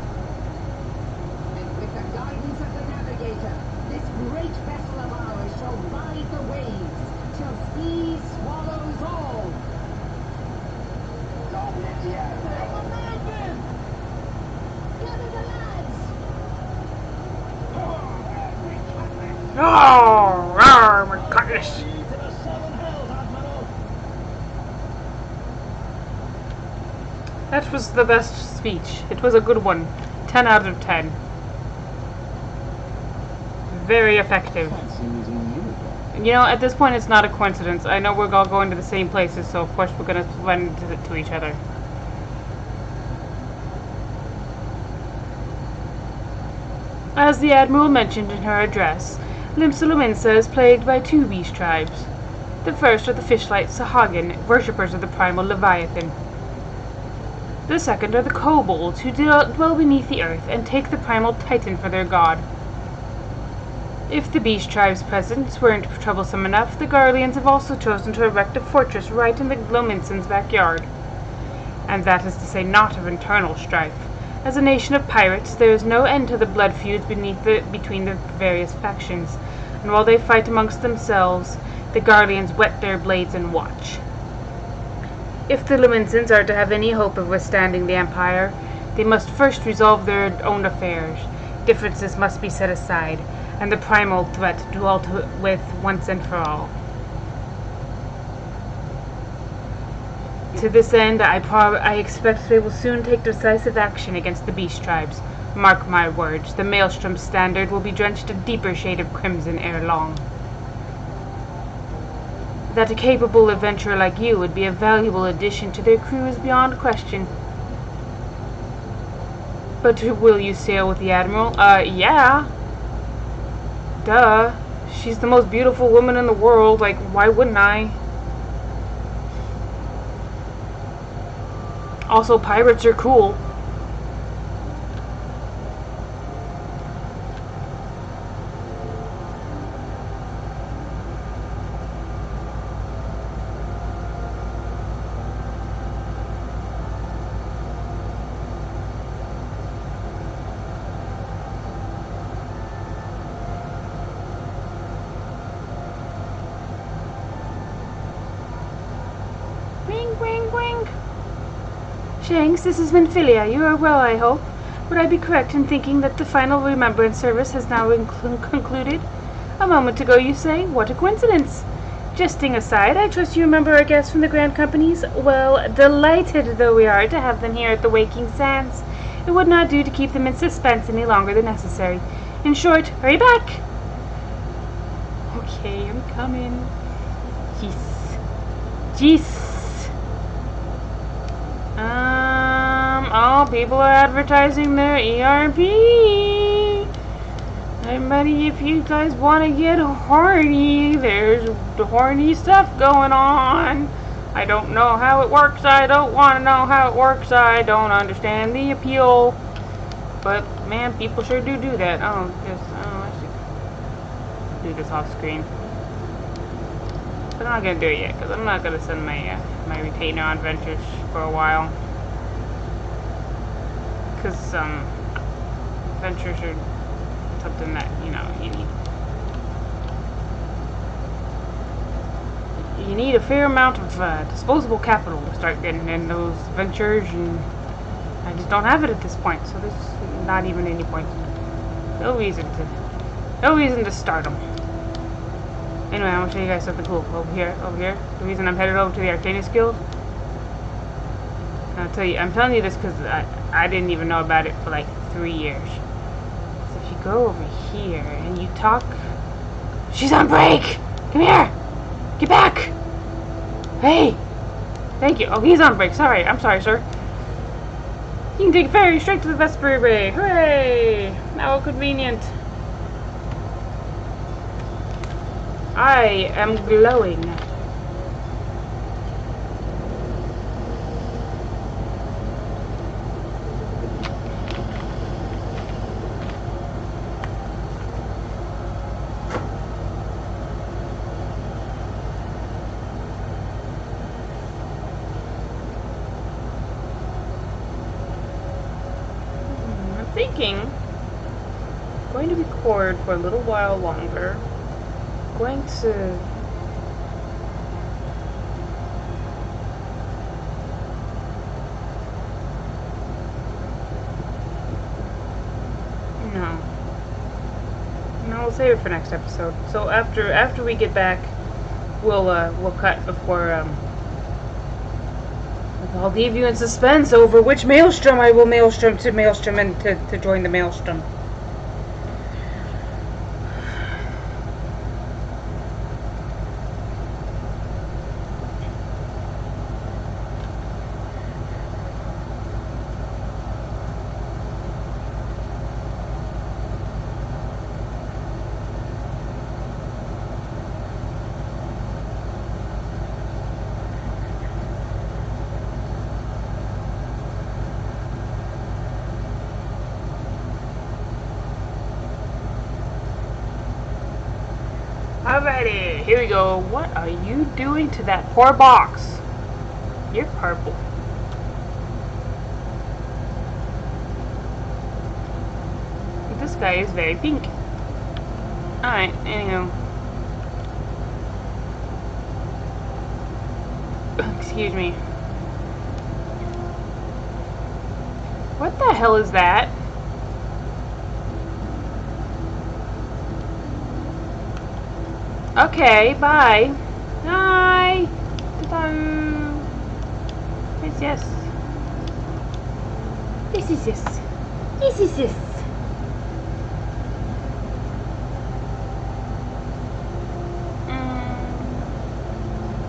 And with the guidance of the navigator, this great vessel of ours shall ride the waves, till sea swallows all. Don't let the air moving! Gather the lads! Oh, my goodness. To the southern hells, Admiral! That was the best speech. It was a good one. 10 out of 10. Very effective. Fancy meeting you again. You know, at this point, it's not a coincidence. I know we're all going to the same places, so of course we're going to run into each other. As the Admiral mentioned in her address, Limsa is plagued by 2 beast tribes. The first are the Fishlight Sahagin, worshippers of the primal Leviathan. The second are the Kobolds, who dwell beneath the earth and take the primal Titan for their god. If the beast tribe's presence weren't troublesome enough, the Garleans have also chosen to erect a fortress right in the Lominson's backyard. And that is to say not of internal strife. As a nation of pirates, there is no end to the blood feuds between the various factions, and while they fight amongst themselves, the Garleans whet their blades and watch. If the Lominsons are to have any hope of withstanding the Empire, they must first resolve their own affairs. Differences must be set aside, and the primal threat dwelt with once and for all. To this end, I expect they will soon take decisive action against the beast tribes. Mark my words, the Maelstrom standard will be drenched a deeper shade of crimson ere long. That a capable adventurer like you would be a valuable addition to their crew is beyond question. But will you sail with the Admiral? Yeah. Duh. She's the most beautiful woman in the world. Like, why wouldn't I? Also, pirates are cool. Ring, ring, ring. Shanks, this is Minfilia. You are well, I hope. Would I be correct in thinking that the final remembrance service has now concluded? A moment ago, you say? What a coincidence! Jesting aside, I trust you remember our guests from the Grand Companies? Well, delighted though we are to have them here at the Waking Sands. It would not do to keep them in suspense any longer than necessary. In short, hurry back! Okay, I'm coming. Jeez. Jeez. Oh, people are advertising their ERP. Hey, buddy, if you guys want to get horny, there's horny stuff going on. I don't know how it works. I don't want to know how it works. I don't understand the appeal. But man, people sure do that. I should do this off screen. But I'm not gonna do it yet because I'm not gonna send my my retainer on ventures for a while. Because ventures are something that you need a fair amount of disposable capital to start getting in those ventures, and I just don't have it at this point. So there's not even any point. No reason to start them. Anyway, I'm gonna show you guys something cool over here. The reason I'm headed over to the Arcanius Guild. I'm telling you this because I didn't even know about it for like 3 years. So if you go over here and you talk, she's on break. Come here. Get back. Hey. Thank you. Oh, he's on break. Sorry. I'm sorry, sir. You can take a ferry straight to the Vesper Bay. Hooray! How convenient. I am glowing. I'm thinking I'm going to record for a little while longer. Going to no, we'll save it for next episode. So after we get back, we'll cut before I'll leave you in suspense over which maelstrom I will maelstrom and to join the maelstrom. Alrighty, here we go. What are you doing to that poor box? You're purple. This guy is very pink. Alright, anyhow. Excuse me. What the hell is that? Okay, bye. Bye. Hello. Yes. Yes.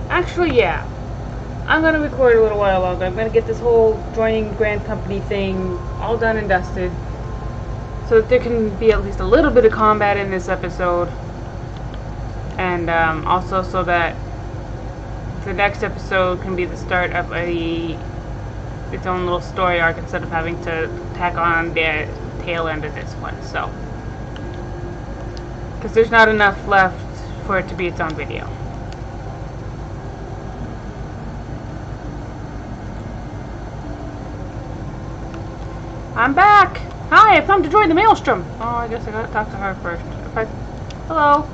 Actually, yeah. I'm gonna record a little while longer. I'm gonna get this whole joining Grand Company thing all done and dusted, so that there can be at least a little bit of combat in this episode. And also so that the next episode can be the start of its own little story arc instead of having to tack on the tail end of this one. So, because there's not enough left for it to be its own video. I'm back! Hi, I've come to join the Maelstrom! Oh, I guess I gotta talk to her first. Hello?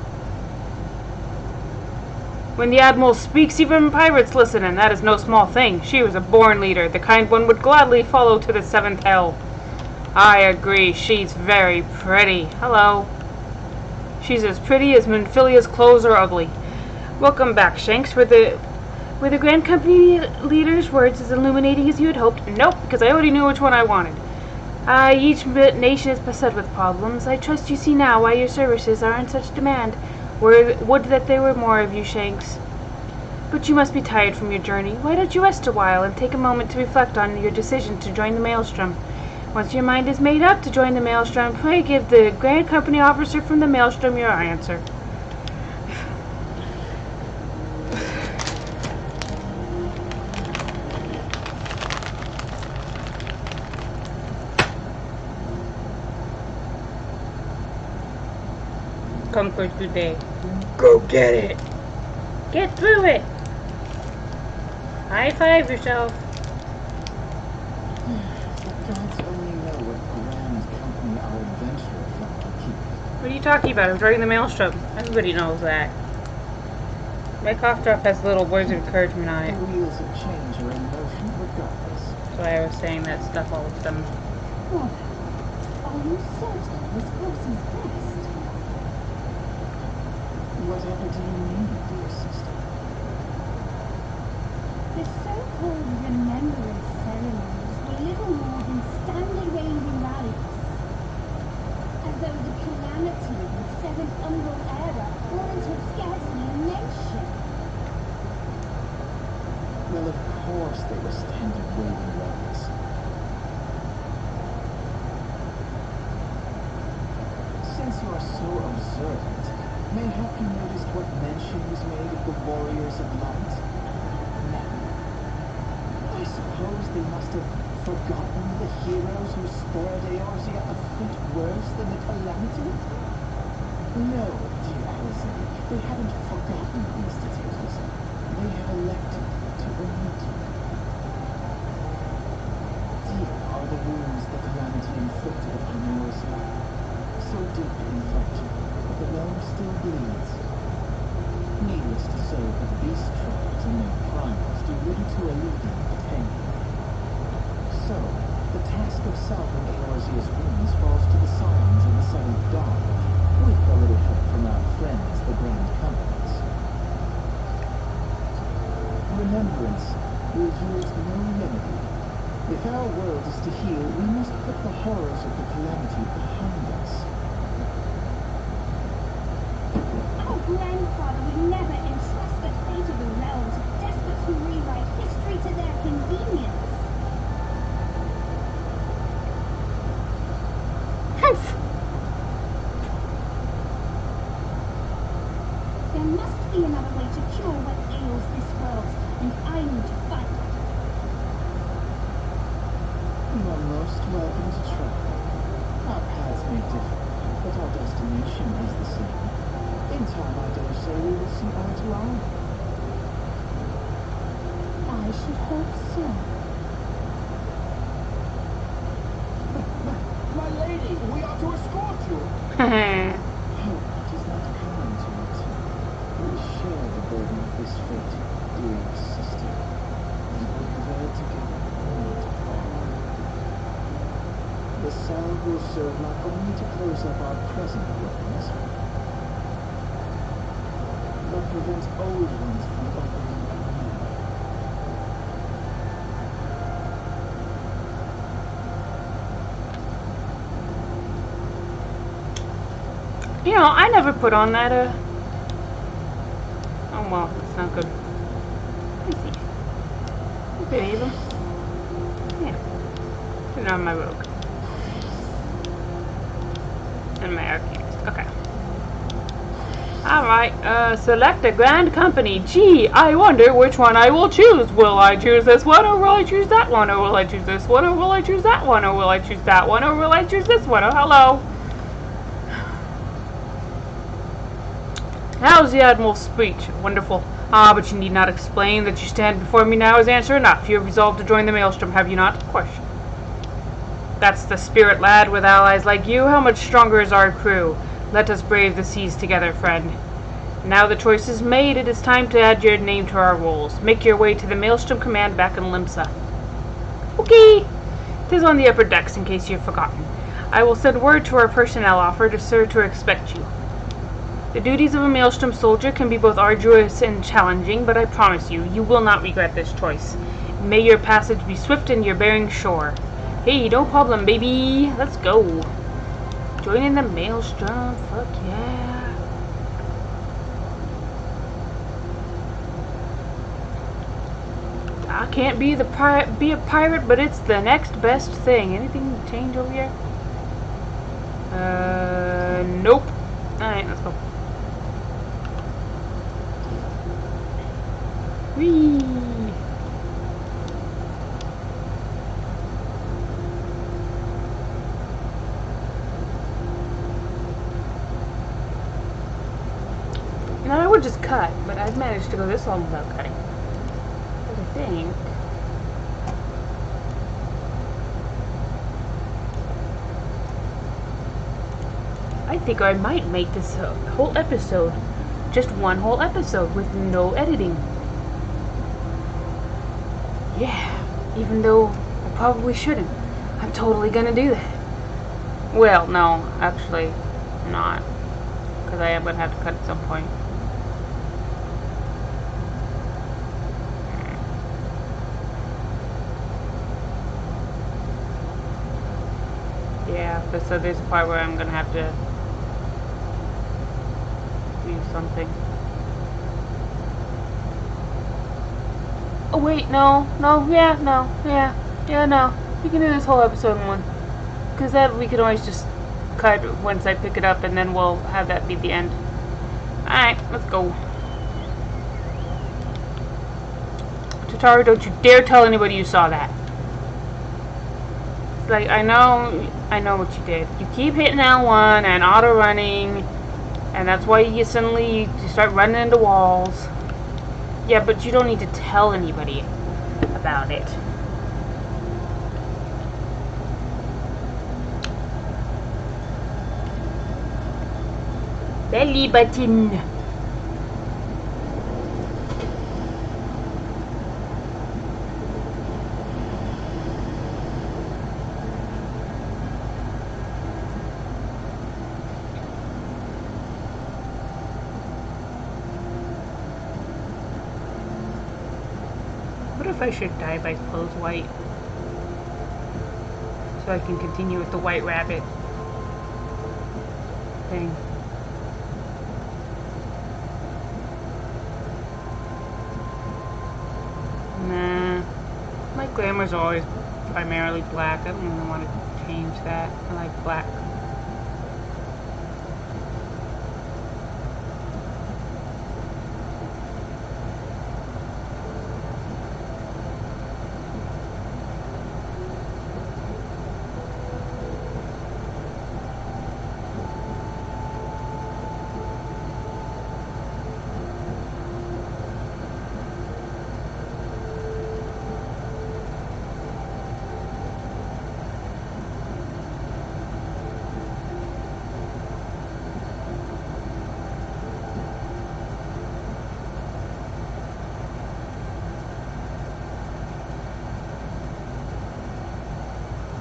When the Admiral speaks, even pirates listen, and that is no small thing. She was a born leader, the kind one would gladly follow to the seventh hell. I agree, she's very pretty. Hello. She's as pretty as Menphilia's clothes are ugly. Welcome back, Shanks. Were the Grand Company leader's words as illuminating as you had hoped? Nope, because I already knew which one I wanted. Each nation is beset with problems. I trust you see now why your services are in such demand. Would that there were more of you, Shanks. But you must be tired from your journey. Why don't you rest a while and take a moment to reflect on your decision to join the Maelstrom? Once your mind is made up to join the Maelstrom, pray give the Grand Company officer from the Maelstrom your answer. conquered today. Go get it. Get through it. High five yourself. The gods only know what grand company our adventurer felt to keep. What are you talking about? I'm driving the maelstrom. Everybody knows that. My cough drop has little words of encouragement on The it. wheels of change are in motion regardless. That's why I was saying that stuff all of them. What? Are you certain this course is best? Whatever do you mean, dear sister? The so-called remembrance ceremonies were little more than standing rallies. As though the calamity of the Seventh Umbral Era warranted scarcely a mention. Well, of course they were standard waving rallies. Since you are so observant, mayhap you noticed what mention was made of the warriors of light? No. I suppose they must have forgotten the heroes who spared Eorzea a fate worse than the calamity? No, dear Alice, they haven't forgotten these details. They have elected to omit them. Deep are the wounds the calamity inflicted upon Eorzea. So deep, in fact, that the realm still bleeds. Needless to say, the beast tribes and their primals do little to alleviate the pain. So, the task of salving Eorzea's wounds falls to the Scions of the Seventh Dawn, with a little help from our friends, the Grand Companies. Remembrance will yield no remedy. If our world is to heal, we must put the horrors of the calamity behind us. Our grandfather would never entrust the fate of the realm to despots who rewrite history to their convenience. There must be another way to cure what ails this world, and I need to find it. You are most welcome to try. Our paths may differ, but our destination is the same. In time, I dare say, we will see eye to eye. I should hope so. My lady, we are to escort you. Hope does not come into it. We share the burden of this fate, dear sister. We will prevail together, not apart. The salve will serve not only to close up our present wounds, but prevent old ones from opening anew. You know, I never put on that, oh well, that's not good. Let me see. Okay, Ava. Yeah. Put it on my rogue. And my arcanist. Okay. Alright, select a grand company. Gee, I wonder which one I will choose. Will I choose this one, or will I choose that one, or will I choose this one, or will I choose that one, or will I choose that one, or will I choose this one? Oh, hello. How's the Admiral's speech? Wonderful. Ah, but you need not explain that you stand before me now is answer enough. You have resolved to join the Maelstrom, have you not? Question. That's the spirit, lad. With allies like you, how much stronger is our crew? Let us brave the seas together, friend. Now the choice is made, it is time to add your name to our rolls. Make your way to the Maelstrom command back in Limsa. Okay. 'Tis on the upper decks, in case you've forgotten. I will send word to our personnel officer to expect you. The duties of a Maelstrom soldier can be both arduous and challenging, but I promise you, you will not regret this choice. May your passage be swift and your bearing sure. Hey, no problem, baby. Let's go. Joining the Maelstrom. Fuck yeah. I can't be a pirate, but it's the next best thing. Anything change over here? Nope. Alright, let's go. Whee! managed to go this long without cutting. But I think I might make this whole episode just one whole episode with no editing. Yeah, even though I probably shouldn't. I'm totally gonna do that. Well, no, actually not. Because I am gonna have to cut at some point. Yeah, but so there's a part where I'm gonna have to do something. Oh wait, no, we can do this whole episode in one. Because that we can always just cut once I pick it up and then we'll have that be the end. Alright, let's go. Tataru, don't you dare tell anybody you saw that. It's like, I know what you did. You keep hitting L1 and auto running, and that's why you suddenly you start running into walls. Yeah, but you don't need to tell anybody about it. Belly button. What if I should dye my clothes white? So I can continue with the white rabbit thing. Nah. My glamour's always primarily black. I don't even want to change that. I like black.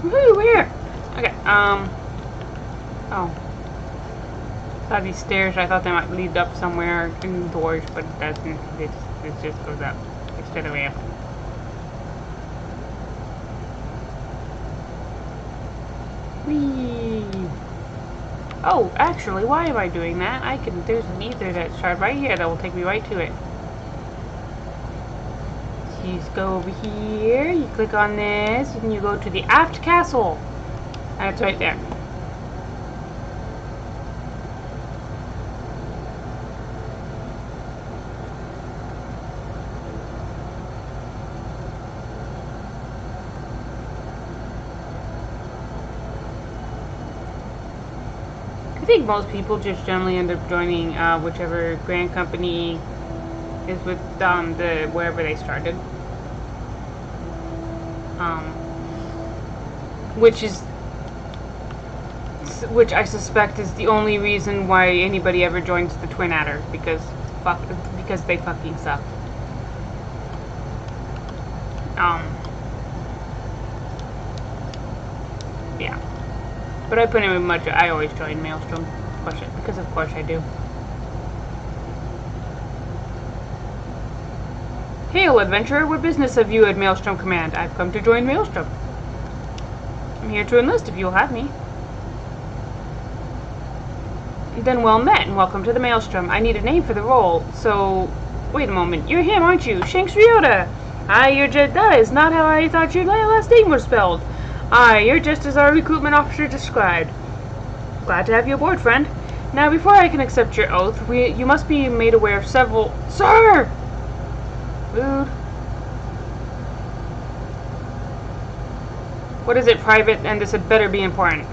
Woohoo, where? Okay, oh. Saw these stairs, I thought they might lead up somewhere indoors, but it doesn't. It just goes up. Instead of ramp. Whee! Oh, actually, why am I doing that? There's an Ethernet shard right here that will take me right to it. You just go over here, you click on this, and you go to the aft castle. And it's right there. I think most people just generally end up joining whichever grand company is with wherever they started. Which I suspect is the only reason why anybody ever joins the Twin Adder, because they fucking suck. Yeah. But I put in much. I always join Maelstrom, because of course I do. Hail, adventurer! What business have you at Maelstrom Command? I've come to join Maelstrom. I'm here to enlist if you'll have me. Then well met, and welcome to the Maelstrom. I need a name for the role, so... Wait a moment, you're him, aren't you? Shanks Ryota! Aye, you're just... That is not how I thought your last name was spelled. Aye, you're just as our recruitment officer described. Glad to have you aboard, friend. Now, before I can accept your oath, you must be made aware of several... Sir! Rude. What is it, private? And this had better be important.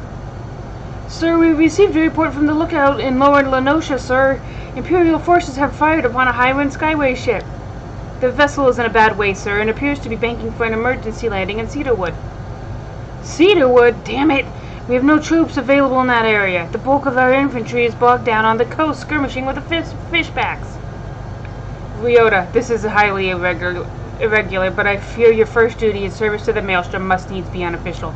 Sir, we received a report from the lookout in Lower Lenosha, sir. Imperial forces have fired upon a Highwind Skyway ship. The vessel is in a bad way, sir, and appears to be banking for an emergency landing in Cedarwood. Cedarwood? Damn it! We have no troops available in that area. The bulk of our infantry is bogged down on the coast, skirmishing with the fishbacks. Ryota, this is highly irregular, but I fear your first duty in service to the Maelstrom must needs be unofficial.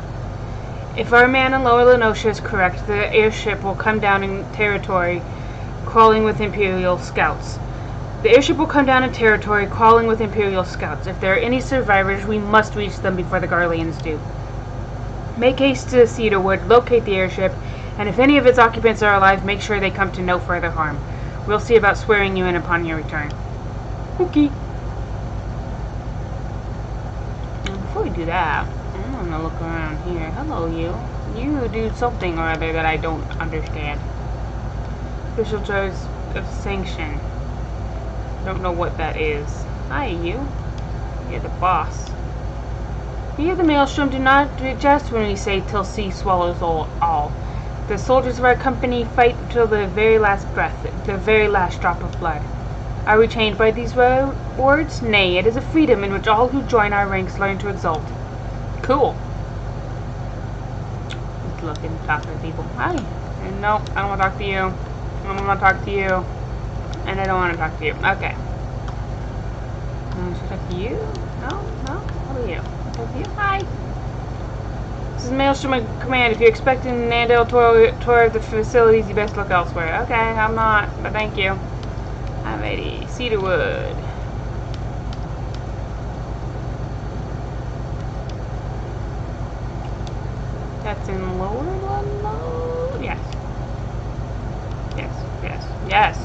If our man in Lower Lenosha is correct, the airship will come down in territory, crawling with Imperial scouts. The airship will come down in territory, crawling with Imperial scouts. If there are any survivors, we must reach them before the Garleans do. Make haste to Cedarwood, locate the airship, and if any of its occupants are alive, make sure they come to no further harm. We'll see about swearing you in upon your return. Okay. Before we do that, I'm gonna look around here. Hello, you. You do something or other that I don't understand. Official charge of sanction. Don't know what that is. Hi, you. You're the boss. We of the Maelstrom do not jest when we say till sea swallows all. The soldiers of our company fight till the very last breath, the very last drop of blood. Are we chained by these words? Nay, it is a freedom in which all who join our ranks learn to exult. Cool. Let's look and talk to people. Hi. And no, I don't want to talk to you. I don't want to talk to you. And I don't want to talk to you. Okay. Should I talk to you? No? No? What are you? Talk to you? Hi. This is Maelstrom Command. If you're expecting an Nandel tour of the facilities, you best look elsewhere. Okay, I'm not, but thank you. Alrighty, Cedarwood. That's in Lower Ludlow? Yes. Yes, yes, yes.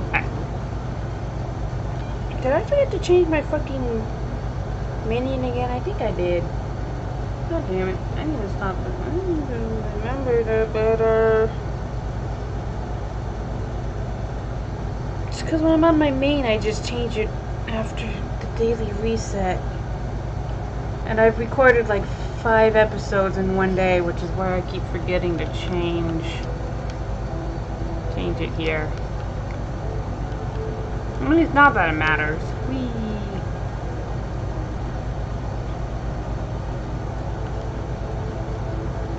Okay. Did I forget to change my fucking minion again? I think I did. God damn it. I need to stop this. I need to remember that better. Just because when I'm on my main, I just change it after the daily reset. And I've recorded like 5 episodes in one day, which is why I keep forgetting to change it here. I mean, it's not that it matters. Whee!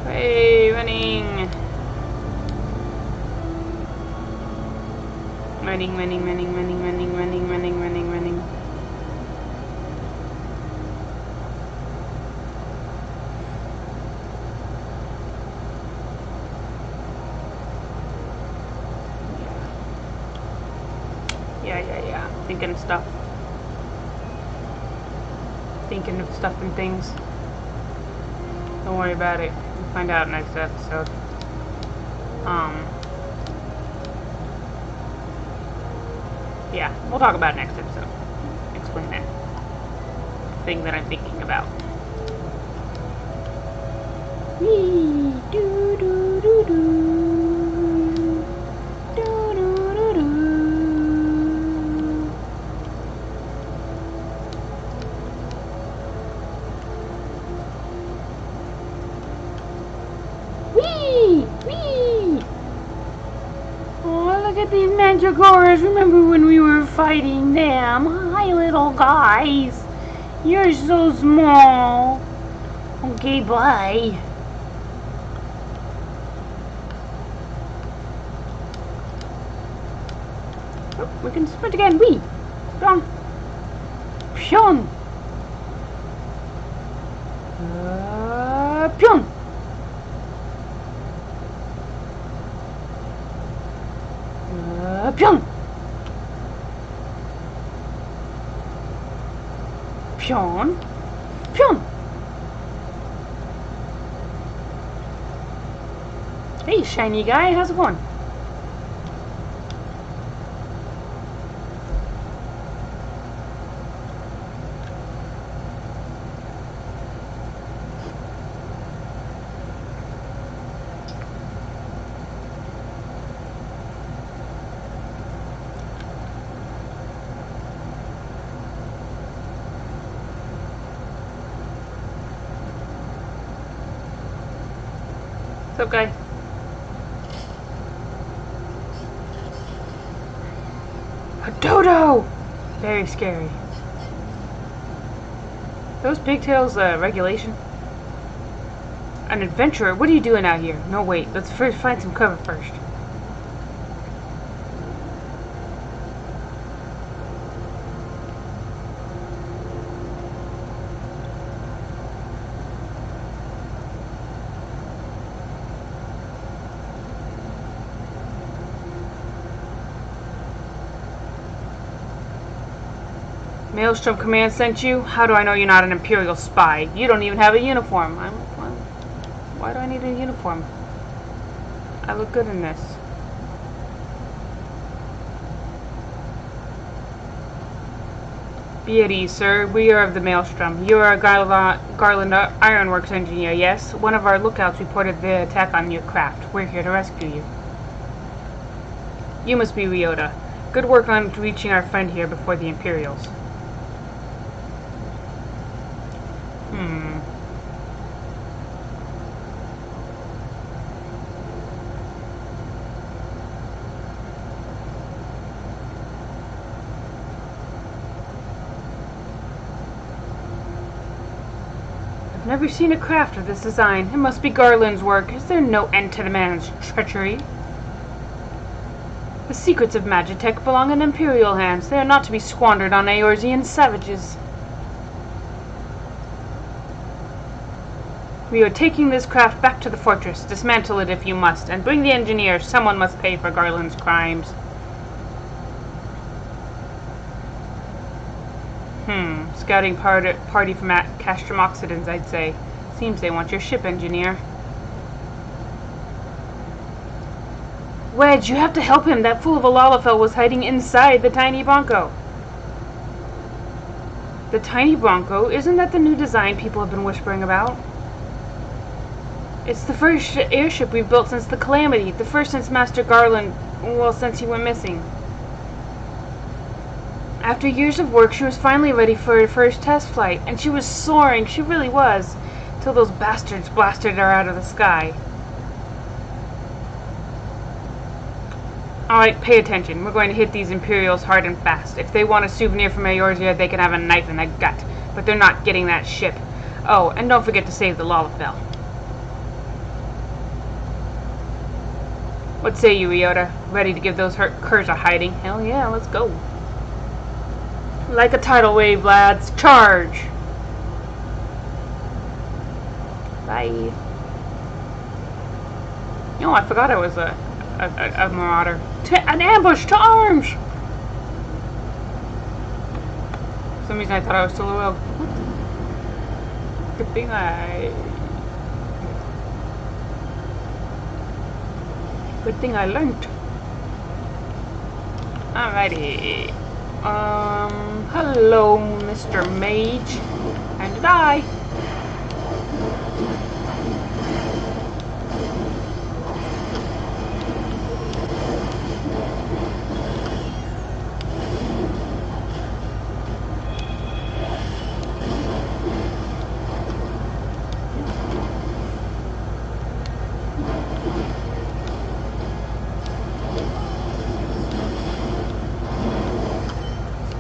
Hey, running! Running. Yeah. Thinking of stuff. Thinking of stuff and things. Don't worry about it. We'll find out next episode. Yeah, we'll talk about it next episode. Explain that thing that I'm thinking about. Wee doo doo doo doo. Doo doo doo doo. Wee! Oh, look at these mandragoras. Remember when we were fighting them? Hi, little guys. You're so small. Okay, bye. Oh, we can sprint again. Wee! Pion! Pion! Pion! Pion! Pion! Pion! Hey, shiny guy, how's it going? What's up, guy? Dodo! Very scary. Those pigtails, regulation? An adventurer? What are you doing out here? No, wait. Let's first find some cover first. Maelstrom Command sent you? How do I know you're not an Imperial spy? You don't even have a uniform. Why do I need a uniform? I look good in this. Be at ease, sir. We are of the Maelstrom. You are a Garland Ironworks engineer, yes? One of our lookouts reported the attack on your craft. We're here to rescue you. You must be Ryota. Good work on reaching our friend here before the Imperials. Never seen a craft of this design. It must be Garland's work. Is there no end to the man's treachery? The secrets of Magitech belong in Imperial hands. They are not to be squandered on Eorzean savages. We are taking this craft back to the fortress. Dismantle it if you must, and bring the engineers. Someone must pay for Garland's crimes. Scouting party from Castrum Oxidans, I'd say. Seems they want your ship, engineer. Wedge, you have to help him. That fool of a Lalafell was hiding inside the tiny Bronco. The tiny Bronco? Isn't that the new design people have been whispering about? It's the first airship we've built since the Calamity. The first since Master Garland, well, since he went missing. After years of work, she was finally ready for her first test flight, and she was soaring, she really was, till those bastards blasted her out of the sky. Alright, pay attention. We're going to hit these Imperials hard and fast. If they want a souvenir from Eorzea, they can have a knife in the gut, but they're not getting that ship. Oh, and don't forget to save the Lalafell. What say you, Ryota? Ready to give those curs a hiding? Hell yeah, let's go. Like a tidal wave, lads. Charge! Bye. Oh, I forgot I was a marauder. An ambush! To arms! For some reason I thought I was still a Good thing I learned. Alrighty. Hello, Mr. Mage. And to die.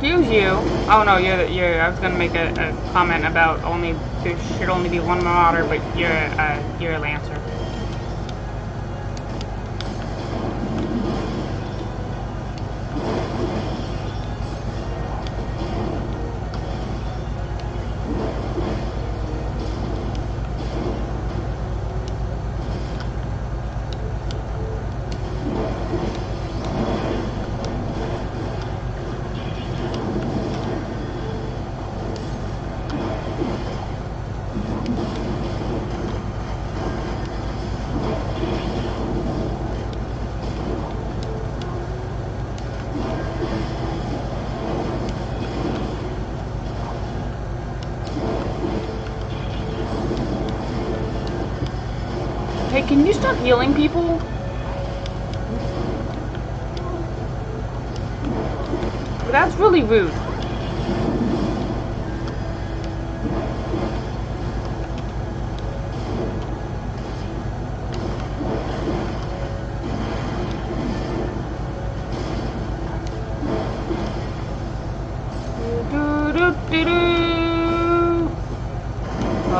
Excuse you. Oh no, you're. I was gonna make a comment about there should only be one marauder, but you're a lancer. Hey, can you stop healing people? That's really rude.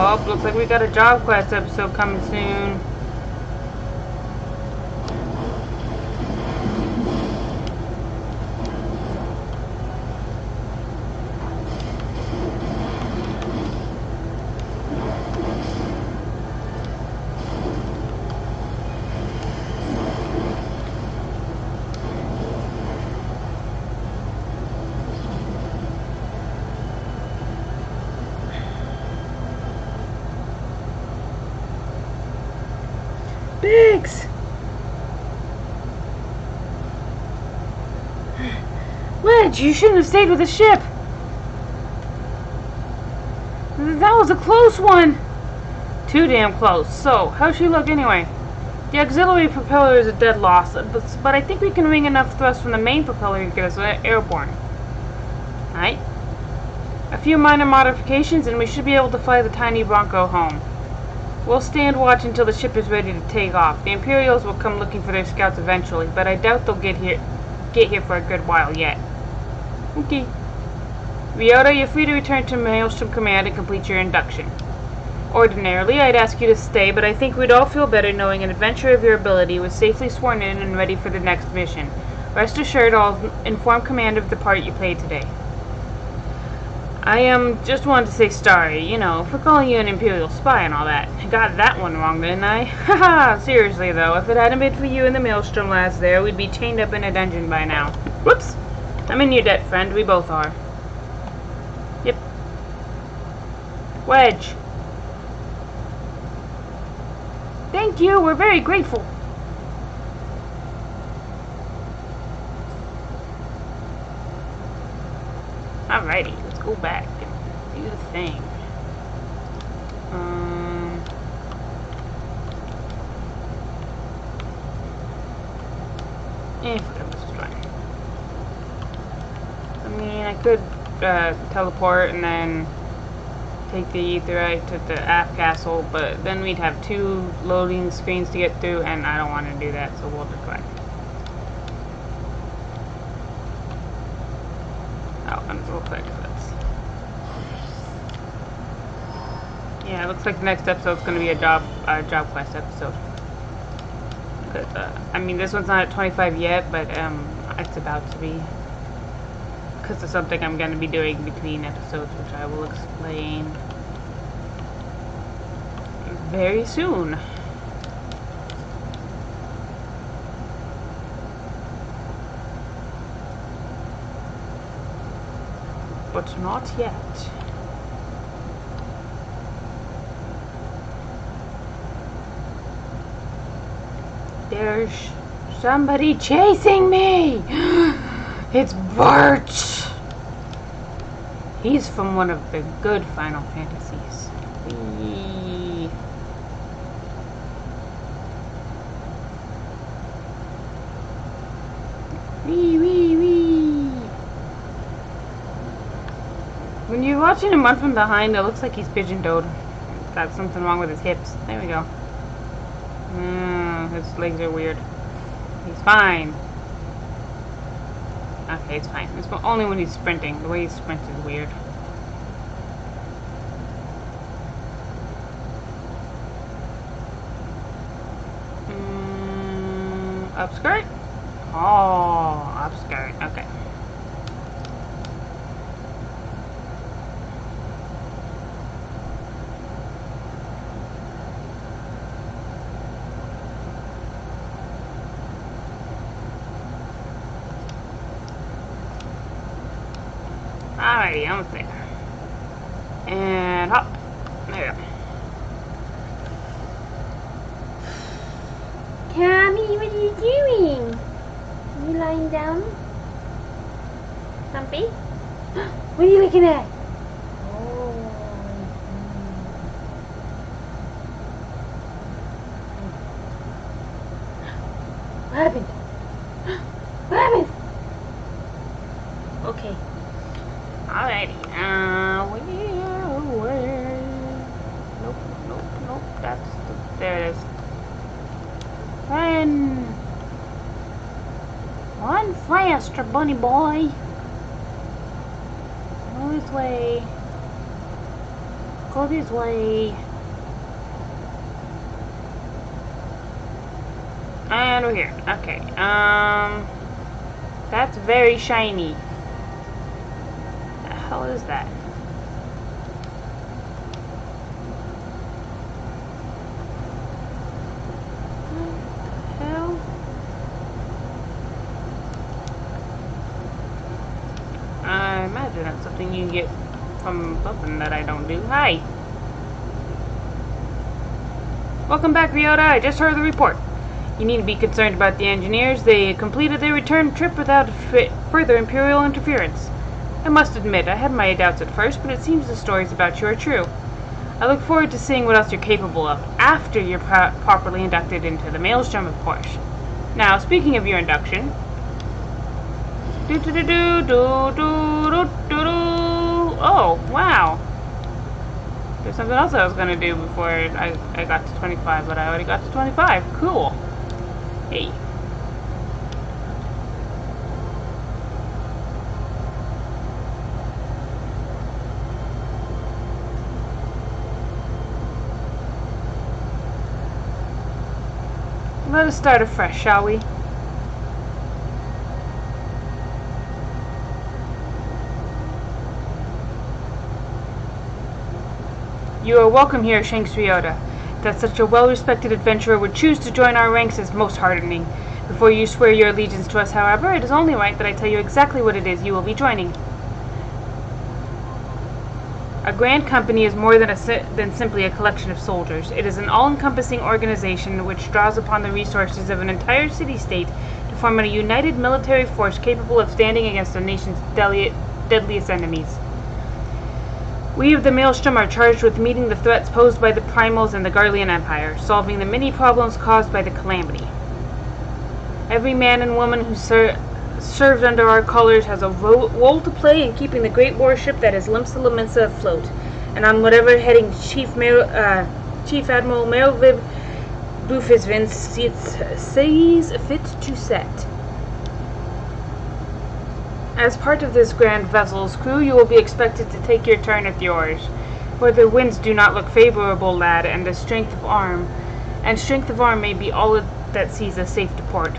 Oh, looks like we got a job quest episode coming soon. Biggs! Wedge, you shouldn't have stayed with the ship. That was a close one. Too damn close. So, how's she look anyway? The auxiliary propeller is a dead loss, but I think we can wring enough thrust from the main propeller to get us airborne. Alright. A few minor modifications and we should be able to fly the tiny Bronco home. We'll stand watch until the ship is ready to take off. The Imperials will come looking for their scouts eventually, but I doubt they'll get here for a good while yet. Okay. Ryota, you're free to return to Maelstrom Command and complete your induction. Ordinarily, I'd ask you to stay, but I think we'd all feel better knowing an adventurer of your ability was safely sworn in and ready for the next mission. Rest assured, I'll inform Command of the part you played today. I just wanted to say sorry, you know, for calling you an Imperial spy and all that. I got that one wrong, didn't I? Haha, seriously though, if it hadn't been for you and the Maelstrom lads there, we'd be chained up in a dungeon by now. Whoops! I'm in your debt, friend. We both are. Yep. Wedge. Thank you, we're very grateful. Alrighty, let's go back and do the thing. Forget this is fine. I mean, I could teleport and then take the Aetherite to the aft castle, but then we'd have 2 loading screens to get through, and I don't want to do that, so we'll decline. Oh, and real quick, yeah, it looks like the next episode's going to be a job quest episode. I mean, this one's not at 25 yet, but it's about to be. Because of something I'm going to be doing between episodes, which I will explain very soon. But not yet. There's somebody chasing me! It's Bart! He's from one of the good Final Fantasies. Whee. Wee, wee, wee. When you're watching him run from behind, it looks like he's pigeon-toed. Got something wrong with his hips. There we go. His legs are weird. He's fine. Okay, it's fine. It's only when he's sprinting. The way he sprints is weird. Upskirt? Oh, upskirt. Okay. Alrighty, almost there. And hop. There we go. Cammy, what are you doing? Are you lying down? Stumpy? What are you looking at? What happened? What happened? Okay. Alrighty. Where? Nope. There it is. Run faster, bunny boy. Go this way. Go this way. And we're here. Okay. That's very shiny. The hell is that? What the hell? I imagine that's something you can get from something that I don't do. Hi. Welcome back, Ryota. I just heard the report. You need to be concerned about the engineers. They completed their return trip without further Imperial interference. I must admit, I had my doubts at first, but it seems the stories about you are true. I look forward to seeing what else you're capable of after you're properly inducted into the Maelstrom, of course. Now, speaking of your induction... Oh, wow. There's something else I was going to do before I got to 25, but I already got to 25. Cool. Hey. Let us start afresh, shall we? You are welcome here, Shanks Ryota. That such a well-respected adventurer would choose to join our ranks is most heartening. Before you swear your allegiance to us, however, it is only right that I tell you exactly what it is you will be joining. A grand company is more than simply a collection of soldiers. It is an all-encompassing organization which draws upon the resources of an entire city-state to form a united military force capable of standing against the nation's deadliest enemies. We of the Maelstrom are charged with meeting the threats posed by the Primals and the Garlean Empire, solving the many problems caused by the calamity. Every man and woman who serves under our colors has a role to play in keeping the great warship that is Limsa Lominsa afloat, and on whatever heading Chief Admiral Merylviv Bufisvin sees fit to set. As part of this grand vessel's crew, you will be expected to take your turn at the oars. For the winds do not look favorable, lad, and strength of arm may be all that sees us safe to port.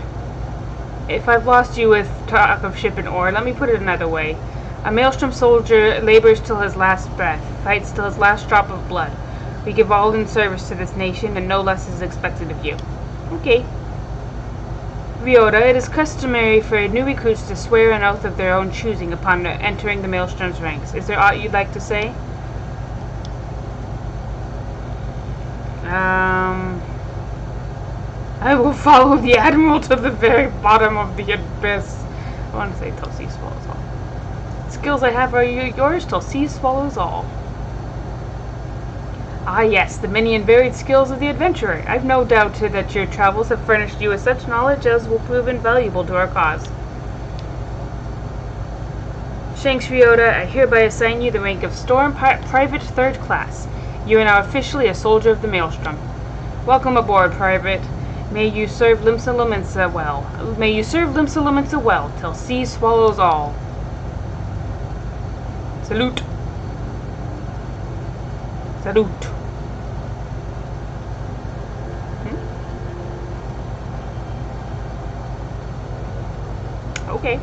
If I've lost you with talk of ship and oar, let me put it another way. A Maelstrom soldier labors till his last breath, fights till his last drop of blood. We give all in service to this nation, and no less is expected of you. Okay. Ryota, it is customary for new recruits to swear an oath of their own choosing upon entering the Maelstrom's ranks. Is there aught you'd like to say? I will follow the Admiral to the very bottom of the abyss. I want to say till sea swallows all. The skills I have are yours till sea swallows all. Ah yes, the many and varied skills of the adventurer. I've no doubt that your travels have furnished you with such knowledge as will prove invaluable to our cause. Shanks Ryota, I hereby assign you the rank of Storm Private 3rd Class. You are now officially a soldier of the Maelstrom. Welcome aboard, Private. May you serve Limsa Lominsa well. May you serve Limsa Lominsa well, till sea swallows all. Salute. Salute. Okay.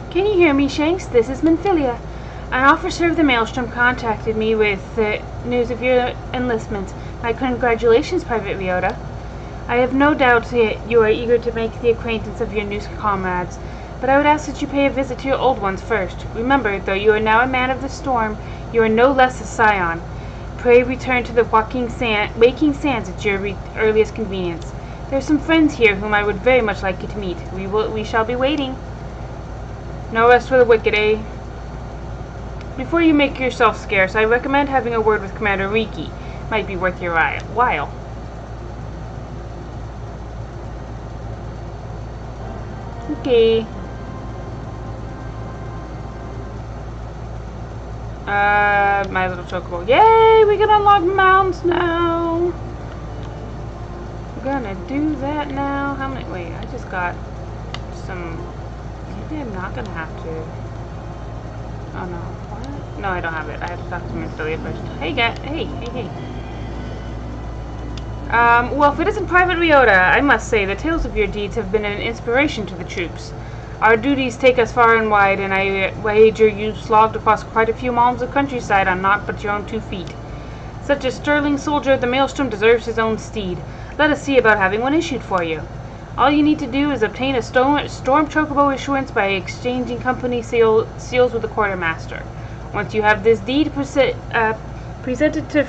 Can you hear me, Shanks? This is Minfilia. An officer of the Maelstrom contacted me with news of your enlistment. My congratulations, Private Ryota. I have no doubt you are eager to make the acquaintance of your new comrades, but I would ask that you pay a visit to your old ones first. Remember, though you are now a man of the storm, you are no less a scion. Pray return to the waking sands at your earliest convenience. There are some friends here whom I would very much like you to meet. We shall be waiting. No rest for the wicked, eh? Before you make yourself scarce, I recommend having a word with Commander Riki. Might be worth your while. Okay. My little chocobo. Yay! We can unlock mounts now. We're gonna do that now. How many? Wait, I just got some. Maybe I'm not gonna have to. Oh no. What? No, I don't have it. I have to talk to Minfilia first. Hey, hey. Well, if it isn't Private Ryota, I must say the tales of your deeds have been an inspiration to the troops. Our duties take us far and wide, and I wager you've slogged across quite a few miles of countryside on naught but your own 2 feet. Such a sterling soldier, the Maelstrom deserves his own steed. Let us see about having one issued for you. All you need to do is obtain a storm chocobo issuance by exchanging company seals with the quartermaster. Once you have this deed presented to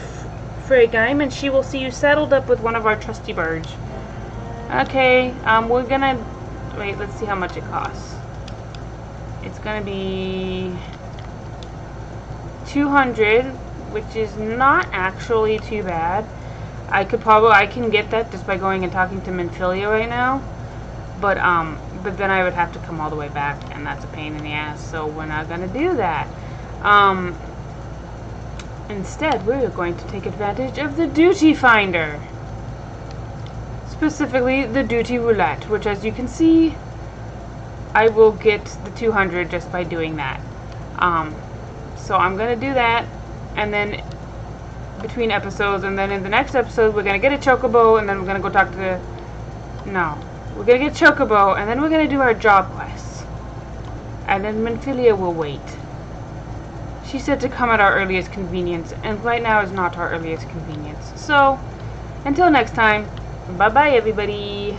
Freygeim, and she will see you saddled up with one of our trusty birds. Okay, we're gonna... Wait, let's see how much it costs. It's gonna be 200, which is not actually too bad. I can get that just by going and talking to Minfilia right now. But then I would have to come all the way back, and that's a pain in the ass, so we're not gonna do that. Instead, we're going to take advantage of the Duty Finder. Specifically, the Duty Roulette, which, as you can see, I will get the 200 just by doing that. So I'm going to do that, and then between episodes, and then in the next episode, we're going to get a chocobo, and then we're going to go talk to... No. We're going to get chocobo, and then we're going to do our job quests. And then Minfilia will wait. She said to come at our earliest convenience, and right now is not our earliest convenience. So, until next time, bye-bye, everybody.